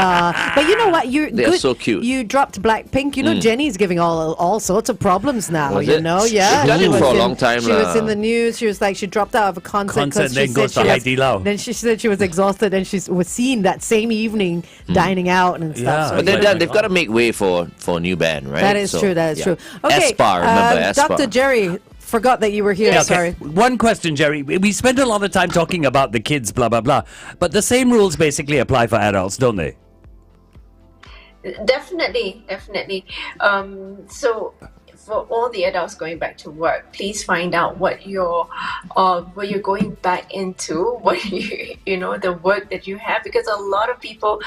[SPEAKER 4] but you know what?
[SPEAKER 3] They're
[SPEAKER 4] Good.
[SPEAKER 3] so cute.
[SPEAKER 4] You dropped Blackpink. You know, Jenny's giving all sorts of problems now.
[SPEAKER 3] Was
[SPEAKER 4] you
[SPEAKER 3] it?
[SPEAKER 4] know,
[SPEAKER 3] She's
[SPEAKER 4] yeah.
[SPEAKER 3] done
[SPEAKER 4] She
[SPEAKER 3] it
[SPEAKER 4] was
[SPEAKER 3] for a
[SPEAKER 4] in-
[SPEAKER 3] long time
[SPEAKER 4] She was
[SPEAKER 3] lah.
[SPEAKER 4] in the news. She was like, she dropped out of a concert
[SPEAKER 6] Concert,
[SPEAKER 4] because
[SPEAKER 6] then
[SPEAKER 4] she
[SPEAKER 6] goes
[SPEAKER 4] said
[SPEAKER 6] to
[SPEAKER 4] she
[SPEAKER 6] Hai
[SPEAKER 4] was,
[SPEAKER 6] Di Lao.
[SPEAKER 4] then she said she was exhausted and she was seen that same evening dining out and stuff.
[SPEAKER 6] Yeah.
[SPEAKER 4] So
[SPEAKER 3] But they're
[SPEAKER 6] Like-
[SPEAKER 3] done. They've got to make way for a new band, right?
[SPEAKER 4] that is
[SPEAKER 3] So,
[SPEAKER 4] true. That is
[SPEAKER 3] yeah.
[SPEAKER 4] true. Okay,
[SPEAKER 3] aespa, remember aespa.
[SPEAKER 4] Dr. Jerry, forgot that you were here.
[SPEAKER 6] Yeah, okay.
[SPEAKER 4] Sorry.
[SPEAKER 6] One question, Jerry. We spend a lot of time talking about the kids, blah, blah, blah. But the same rules basically apply for adults, don't they?
[SPEAKER 5] Definitely. So for all the adults going back to work, please find out what you're going back into, what the work that you have, because a lot of people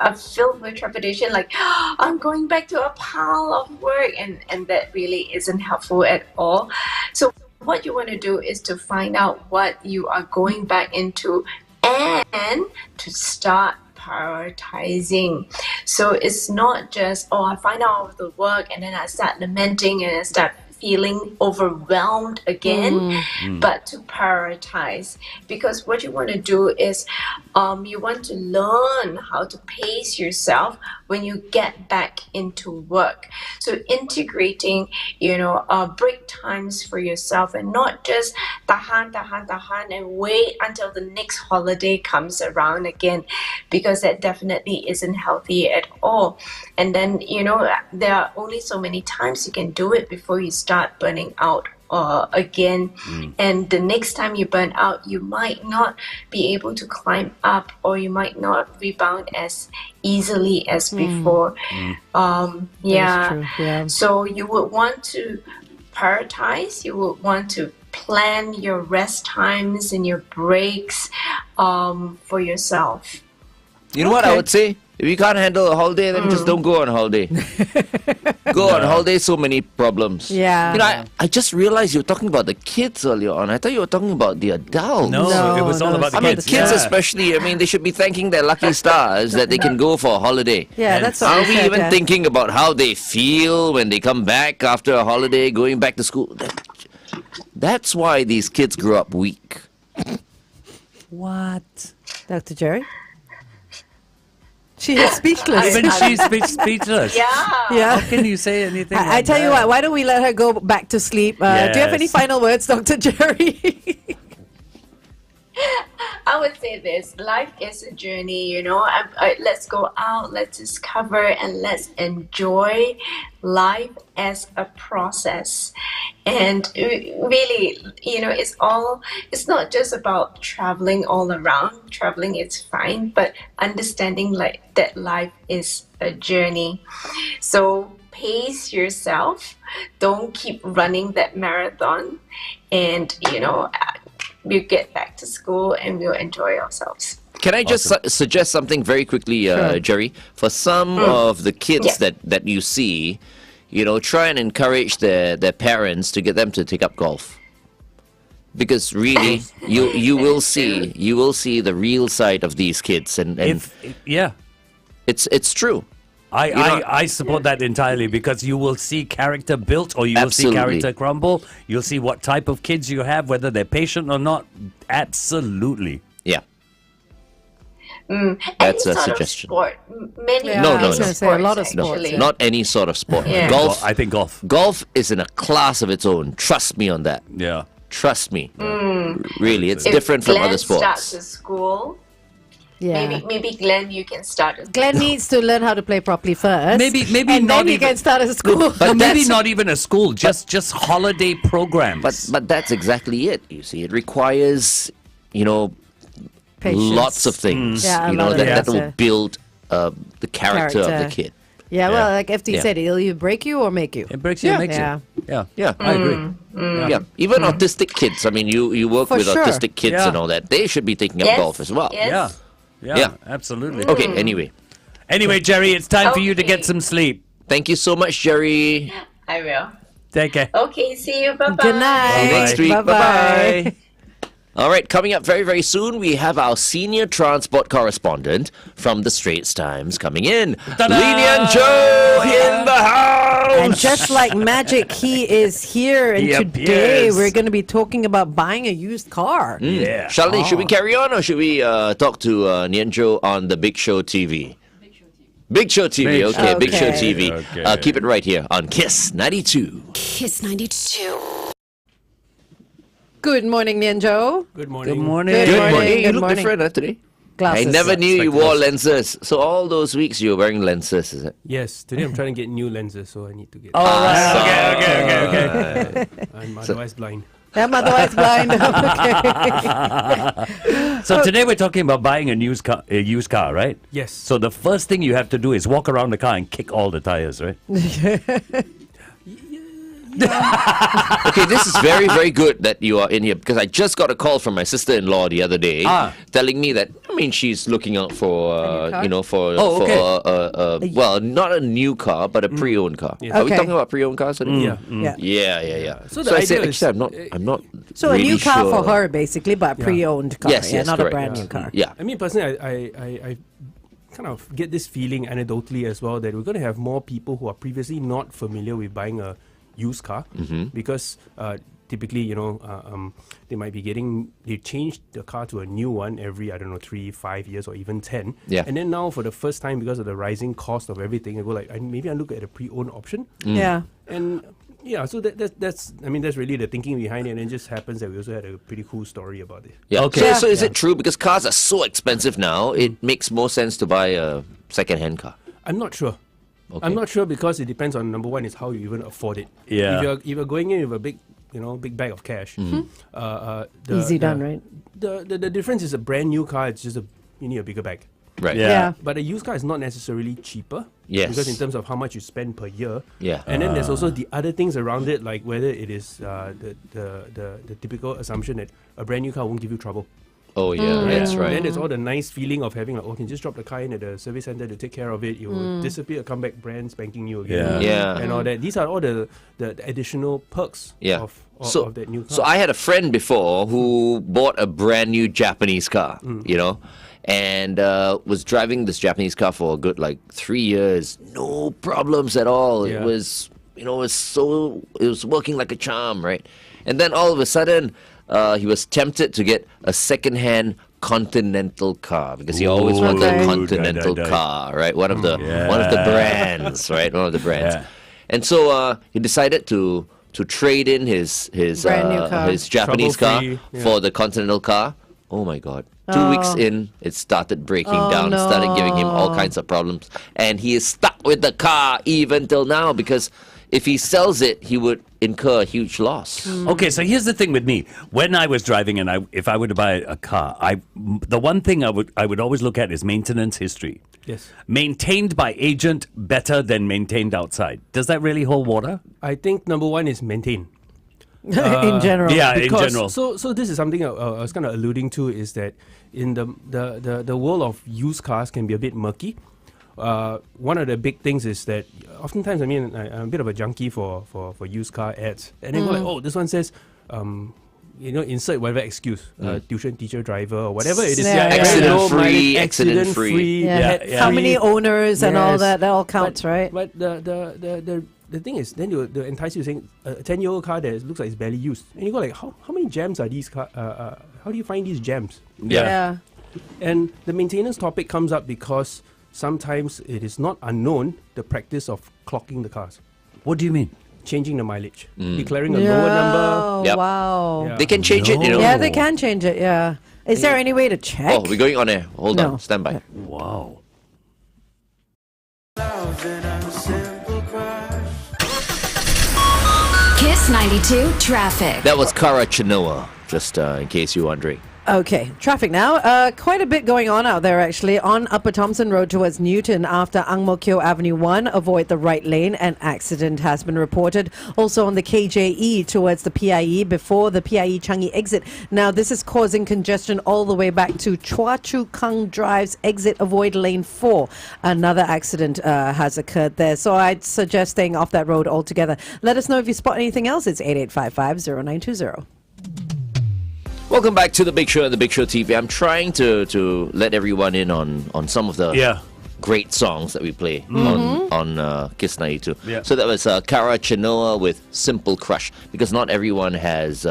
[SPEAKER 5] are filled with trepidation, like, I'm going back to a pile of work, and that really isn't helpful at all. So what you want to do is to find out what you are going back into and to start prioritizing. So it's not just, I find out of the work and then I start lamenting and I start feeling overwhelmed again, but to prioritize. Because what you want to do is you want to learn how to pace yourself when you get back into work. So integrating, break times for yourself and not just tahan and wait until the next holiday comes around again, because that definitely isn't healthy at all. And then, there are only so many times you can do it before you start burning out again. And the next time you burn out, you might not be able to climb up, or you might not rebound as easily as before.
[SPEAKER 4] True, yeah.
[SPEAKER 5] So you would want to prioritize, you would want to plan your rest times and your breaks for yourself.
[SPEAKER 3] You know what I would say? If you can't handle a holiday, then just don't go on holiday. Go on holiday, so many problems.
[SPEAKER 4] Yeah.
[SPEAKER 3] I just realized you were talking about the kids earlier on. I thought you were talking about the adults.
[SPEAKER 6] No, it was all about the
[SPEAKER 3] I mean,
[SPEAKER 6] kids.
[SPEAKER 3] kids especially, they should be thanking their lucky stars that they can go for a holiday.
[SPEAKER 4] Yeah,
[SPEAKER 6] And
[SPEAKER 4] that's what
[SPEAKER 3] Are
[SPEAKER 4] we
[SPEAKER 3] we
[SPEAKER 4] said,
[SPEAKER 3] even
[SPEAKER 4] yeah.
[SPEAKER 3] thinking about how they feel when they come back after a holiday, going back to school? That's why these kids grow up weak.
[SPEAKER 6] What?
[SPEAKER 4] Dr. Jerry? She is speechless.
[SPEAKER 6] Even she's speechless.
[SPEAKER 4] Yeah.
[SPEAKER 6] How can you say anything
[SPEAKER 4] I
[SPEAKER 6] like
[SPEAKER 4] tell you
[SPEAKER 6] that?
[SPEAKER 4] what, why don't we let her go back to sleep? Do you have any
[SPEAKER 6] Yes.
[SPEAKER 4] final words, Dr. Jerry?
[SPEAKER 5] I would say this: life is a journey. Let's go out, let's discover, and let's enjoy life as a process. And really, it's not just about traveling all around. Traveling is fine, but understanding that life is a journey. So pace yourself. Don't keep running that marathon, and we'll get back to school and we'll enjoy ourselves.
[SPEAKER 3] Can I just suggest something very quickly, Jerry? For some of the kids that you see, try and encourage their parents to get them to take up golf. Because really, you will see the real side of these kids, and it's true.
[SPEAKER 6] I support that entirely, because you will see character built, or you will see character crumble. You'll see what type of kids you have, whether they're patient or not. Absolutely.
[SPEAKER 3] Yeah.
[SPEAKER 5] That's
[SPEAKER 3] a
[SPEAKER 5] sort
[SPEAKER 3] suggestion.
[SPEAKER 5] Of sport. Many
[SPEAKER 3] No,
[SPEAKER 4] I was gonna say a lot of sports,
[SPEAKER 5] actually.
[SPEAKER 4] yeah.
[SPEAKER 3] Not any sort of sport.
[SPEAKER 5] Yeah.
[SPEAKER 3] Golf.
[SPEAKER 6] I think golf.
[SPEAKER 3] Golf is in a class of its own. Trust me on that.
[SPEAKER 6] Yeah.
[SPEAKER 3] Trust me. Really, it's
[SPEAKER 5] If
[SPEAKER 3] different from
[SPEAKER 5] Glenn
[SPEAKER 3] other sports.
[SPEAKER 5] starts at school,
[SPEAKER 4] Yeah.
[SPEAKER 5] maybe Glenn, you can start.
[SPEAKER 4] Glenn needs to learn how to play properly first.
[SPEAKER 6] Maybe
[SPEAKER 4] and
[SPEAKER 6] not
[SPEAKER 4] then he
[SPEAKER 6] even-
[SPEAKER 4] can start at school.
[SPEAKER 6] But maybe
[SPEAKER 3] that's-
[SPEAKER 6] not even a school, just holiday programs.
[SPEAKER 3] But that's exactly it. You see, it requires
[SPEAKER 4] Patience.
[SPEAKER 3] lots of things.
[SPEAKER 4] Yeah, a lot of
[SPEAKER 3] that
[SPEAKER 4] things,
[SPEAKER 3] will
[SPEAKER 4] yeah.
[SPEAKER 3] build the character of the
[SPEAKER 4] Character.
[SPEAKER 3] kid.
[SPEAKER 4] Yeah, well, like FT
[SPEAKER 3] Yeah.
[SPEAKER 4] said, it'll either break you or make you.
[SPEAKER 6] it breaks you,
[SPEAKER 3] Yeah.
[SPEAKER 6] makes
[SPEAKER 4] Yeah.
[SPEAKER 6] you. Yeah.
[SPEAKER 3] Yeah.
[SPEAKER 6] I agree.
[SPEAKER 3] Yeah, even autistic kids. I mean, you work
[SPEAKER 4] For
[SPEAKER 3] with
[SPEAKER 4] sure.
[SPEAKER 3] autistic kids
[SPEAKER 6] Yeah.
[SPEAKER 3] and all that. They should be taking up
[SPEAKER 5] Yes,
[SPEAKER 3] golf as well.
[SPEAKER 5] yes.
[SPEAKER 6] Yeah.
[SPEAKER 3] Yeah.
[SPEAKER 6] Absolutely.
[SPEAKER 3] Okay. Anyway,
[SPEAKER 6] Anyway, Jerry, it's time for you to get
[SPEAKER 5] Okay.
[SPEAKER 6] some sleep.
[SPEAKER 3] thank you so much, Jerry.
[SPEAKER 5] I will.
[SPEAKER 6] Take care.
[SPEAKER 5] Okay, see you. Bye bye.
[SPEAKER 4] Good night.
[SPEAKER 3] See you next week.
[SPEAKER 4] Bye-bye.
[SPEAKER 3] Bye-bye. All right, coming up very, very soon, we have our senior transport correspondent from the Straits Times coming in.
[SPEAKER 6] Ta-da!
[SPEAKER 3] Nian Tjoe in the house!
[SPEAKER 4] And just like magic, he is here. And
[SPEAKER 6] He
[SPEAKER 4] today
[SPEAKER 6] appears.
[SPEAKER 4] we're going to be talking about buying a used car.
[SPEAKER 6] Yeah.
[SPEAKER 3] Charlene, should we carry on or should we talk to Nian Tjoe on the Big Show TV? Big Show TV,
[SPEAKER 6] Big
[SPEAKER 3] okay,
[SPEAKER 4] Show.
[SPEAKER 3] Big Show
[SPEAKER 4] Okay.
[SPEAKER 3] TV.
[SPEAKER 6] Okay.
[SPEAKER 3] Keep it right here on Kiss 92.
[SPEAKER 1] Kiss 92.
[SPEAKER 4] Good morning, Nian Tjoe.
[SPEAKER 9] Good morning.
[SPEAKER 6] Good morning.
[SPEAKER 4] Good
[SPEAKER 3] Good
[SPEAKER 4] morning.
[SPEAKER 3] morning. You
[SPEAKER 4] Good
[SPEAKER 3] look
[SPEAKER 4] morning.
[SPEAKER 3] different today.
[SPEAKER 4] Glasses.
[SPEAKER 3] I never knew you wore
[SPEAKER 6] Spectacles.
[SPEAKER 3] lenses. So all those weeks you were wearing lenses, is it?
[SPEAKER 9] Yes, today I'm trying to get new lenses, so I need to get.
[SPEAKER 6] All right. Okay.
[SPEAKER 9] I'm otherwise blind.
[SPEAKER 4] I'm otherwise blind. Okay.
[SPEAKER 6] So today we're talking about buying a used car, right?
[SPEAKER 9] Yes.
[SPEAKER 6] So the first thing you have to do is walk around the car and kick all the tires, right?
[SPEAKER 3] Okay, this is very, very good that you are in here because I just got a call from my sister-in-law the other day telling me that, I mean, she's looking out for, well, not a new car, but a pre-owned car.
[SPEAKER 9] Yeah.
[SPEAKER 3] Are we
[SPEAKER 4] Okay.
[SPEAKER 3] talking about pre-owned cars?
[SPEAKER 9] Yeah.
[SPEAKER 4] Yeah.
[SPEAKER 3] So,
[SPEAKER 9] the
[SPEAKER 3] I
[SPEAKER 9] idea
[SPEAKER 3] said,
[SPEAKER 9] is-
[SPEAKER 3] actually, I'm not
[SPEAKER 4] So
[SPEAKER 3] really
[SPEAKER 4] a new car
[SPEAKER 3] sure.
[SPEAKER 4] for her, basically, but a pre-owned car.
[SPEAKER 3] Yes, yes,
[SPEAKER 4] not
[SPEAKER 3] correct.
[SPEAKER 4] a brand new car.
[SPEAKER 3] Yeah.
[SPEAKER 9] I mean, personally, I kind of get this feeling anecdotally as well that we're going to have more people who are previously not familiar with buying a used car because typically, they might be they change the car to a new one every, 3, 5 years or even 10.
[SPEAKER 3] Yeah.
[SPEAKER 9] And then now for the first time, because of the rising cost of everything, I go like, maybe I look at a pre-owned option.
[SPEAKER 4] Yeah.
[SPEAKER 9] And yeah, so that's really the thinking behind it, and it just happens that we also had a pretty cool story about it.
[SPEAKER 3] Yeah.
[SPEAKER 6] Okay.
[SPEAKER 3] So is it true because cars are so expensive now? It makes more sense to buy a second-hand car.
[SPEAKER 9] I'm not sure.
[SPEAKER 3] Okay.
[SPEAKER 9] I'm not sure because it depends on number one is how you even afford it.
[SPEAKER 6] Yeah.
[SPEAKER 9] If you're going in with a big bag of cash,
[SPEAKER 4] Easy done, right?
[SPEAKER 9] The difference is a brand new car. It's just you need a bigger bag.
[SPEAKER 3] Right.
[SPEAKER 6] Yeah.
[SPEAKER 9] But a used car is not necessarily cheaper.
[SPEAKER 3] Yes.
[SPEAKER 9] Because in terms of how much you spend per year.
[SPEAKER 3] Yeah.
[SPEAKER 9] And then there's also the other things around it, like whether it is the typical assumption that a brand new car won't give you trouble.
[SPEAKER 3] Oh yeah, that's
[SPEAKER 9] Then
[SPEAKER 3] right.
[SPEAKER 9] there's all the nice feeling of having you can just drop the car in at the service center to take care of it. You will disappear, come back brand spanking new again.
[SPEAKER 3] Yeah.
[SPEAKER 9] And all that. These are all the additional perks
[SPEAKER 3] Yeah.
[SPEAKER 9] of that new car.
[SPEAKER 3] So I had a friend before who bought a brand new Japanese car, and was driving this Japanese car for a good 3 years, no problems at all.
[SPEAKER 9] Yeah.
[SPEAKER 3] It was, it was working like a charm, right? And then all of a sudden, he was tempted to get a second-hand Continental car because he always wanted a
[SPEAKER 4] Okay.
[SPEAKER 3] Continental car, right? One of the brands, right? One of the brands.
[SPEAKER 6] Yeah.
[SPEAKER 3] And so he decided to trade in his
[SPEAKER 4] Brand new car.
[SPEAKER 3] his Japanese car
[SPEAKER 9] Trouble-free,
[SPEAKER 3] for the Continental car. Oh my God. 2 weeks in, it started breaking down, started giving him all kinds of problems. And he is stuck with the car even till now because if he sells it, he would incur a huge loss.
[SPEAKER 6] Okay, so here's the thing with me. When I was driving and if I were to buy a car, the one thing I would always look at is maintenance history.
[SPEAKER 9] Yes.
[SPEAKER 6] Maintained by agent better than maintained outside. Does that really hold water?
[SPEAKER 9] I think number one is maintain.
[SPEAKER 4] in general.
[SPEAKER 6] Yeah, in
[SPEAKER 9] Because-
[SPEAKER 6] general.
[SPEAKER 9] So this is something I was kind of alluding to is that in the world of used cars can be a bit murky. One of the big things is that oftentimes, I'm a bit of a junkie for used car ads, and they go like, oh, this one says, insert whatever excuse, tuition teacher driver or whatever it is.
[SPEAKER 4] Yeah, yeah,
[SPEAKER 3] Accident
[SPEAKER 4] yeah.
[SPEAKER 3] free, accident
[SPEAKER 9] accident
[SPEAKER 3] free.
[SPEAKER 9] free.
[SPEAKER 4] Yeah.
[SPEAKER 9] pet
[SPEAKER 4] How
[SPEAKER 9] free.
[SPEAKER 4] many owners and all that all counts, right?
[SPEAKER 9] But the thing is, then they'll entice you saying a 10-year-old car that looks like it's barely used, and you go like, how many jams are these car? How do you find these jams?
[SPEAKER 4] Yeah.
[SPEAKER 9] And the maintenance topic comes up because sometimes it is not unknown the practice of clocking the cars,
[SPEAKER 6] What do you mean?
[SPEAKER 9] changing the mileage, declaring a lower number.
[SPEAKER 3] Yep.
[SPEAKER 4] Wow.
[SPEAKER 9] Yeah.
[SPEAKER 3] They can change it,
[SPEAKER 4] Yeah, they can change it, yeah. Is there any way to check?
[SPEAKER 3] Oh, we're going on air. Hold
[SPEAKER 4] No.
[SPEAKER 3] on. Stand by.
[SPEAKER 6] Wow.
[SPEAKER 1] Kiss 92 traffic.
[SPEAKER 3] That was Kara Chinoa, just in case you're wondering.
[SPEAKER 4] Okay, traffic now. Quite a bit going on out there, actually. On Upper Thompson Road towards Newton after Ang Mo Kio Avenue 1, avoid the right lane. An accident has been reported. Also on the KJE towards the PIE before the PIE Changi exit. Now, this is causing congestion all the way back to Chua Chu Kang Drive's exit. Avoid lane 4. Another accident has occurred there. So I'd suggest staying off that road altogether. Let us know if you spot anything else. It's 8855-0920.
[SPEAKER 3] Welcome back to The Big Show and The Big Show TV. I'm trying to let everyone in on some of the great songs that we play on Kiss 92.
[SPEAKER 6] Yeah.
[SPEAKER 3] So that was Kara Chinoa with Simple Crush, because not everyone has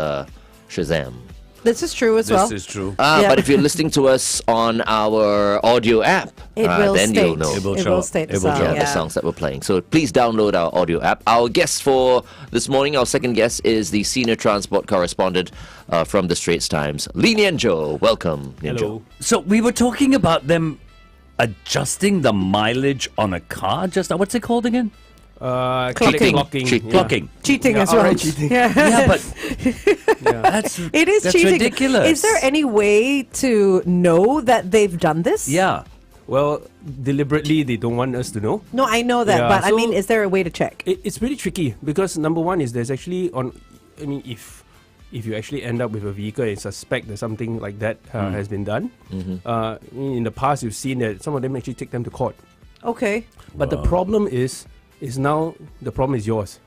[SPEAKER 3] Shazam.
[SPEAKER 4] This is true as well.
[SPEAKER 6] This is true.
[SPEAKER 4] Yeah.
[SPEAKER 3] But if you're listening to us on our audio app,
[SPEAKER 4] It will
[SPEAKER 3] then
[SPEAKER 4] state.
[SPEAKER 3] you'll know.
[SPEAKER 6] It will
[SPEAKER 4] It
[SPEAKER 6] show
[SPEAKER 4] will
[SPEAKER 6] up.
[SPEAKER 4] state
[SPEAKER 6] It
[SPEAKER 4] the
[SPEAKER 6] will
[SPEAKER 4] sound,
[SPEAKER 6] show up.
[SPEAKER 3] The songs that we're playing. So please download our audio app. Our guest for this morning, our second guest, is the senior transport correspondent from the Straits Times, Nian Tjoe. Welcome, Nian Tjoe.
[SPEAKER 9] Hello.
[SPEAKER 6] So we were talking about them adjusting the mileage on a car. What's it called again?
[SPEAKER 9] Clocking.
[SPEAKER 6] Clocking.
[SPEAKER 4] Cheating
[SPEAKER 9] Yeah,
[SPEAKER 4] as well.
[SPEAKER 9] outright cheating.
[SPEAKER 6] Yeah, but that's
[SPEAKER 4] It is
[SPEAKER 6] that's
[SPEAKER 4] cheating.
[SPEAKER 6] ridiculous.
[SPEAKER 4] Is there any way to know that they've done this?
[SPEAKER 6] Yeah.
[SPEAKER 9] Well, deliberately they don't want us to know.
[SPEAKER 4] No, I know that,
[SPEAKER 9] Yeah,
[SPEAKER 4] but I
[SPEAKER 9] so-
[SPEAKER 4] mean, is there a way to check?
[SPEAKER 9] It's pretty tricky because number one is there's actually if you actually end up with a vehicle and suspect that something like that has been done, in the past you've seen that some of them actually take them to court.
[SPEAKER 4] Okay.
[SPEAKER 9] But the problem is now the problem is yours.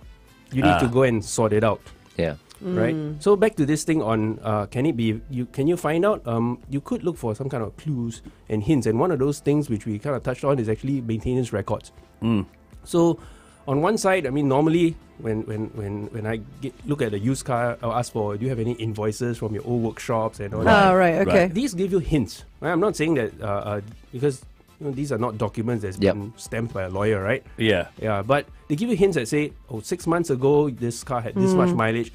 [SPEAKER 9] You need to go and sort it out.
[SPEAKER 3] Yeah.
[SPEAKER 9] Right. So back to this thing on can you find out? You could look for some kind of clues and hints, and one of those things which we kind of touched on is actually maintenance records. So on one side, I mean, normally when I look at a used car, I'll ask for, do you have any invoices from your old workshops and all that.
[SPEAKER 4] Oh, right. Okay.
[SPEAKER 9] These give you hints. Right? I'm not saying that because these are not documents that's been stamped by a lawyer, right?
[SPEAKER 6] Yeah.
[SPEAKER 9] Yeah, but they give you hints that say, 6 months ago this car had this much mileage.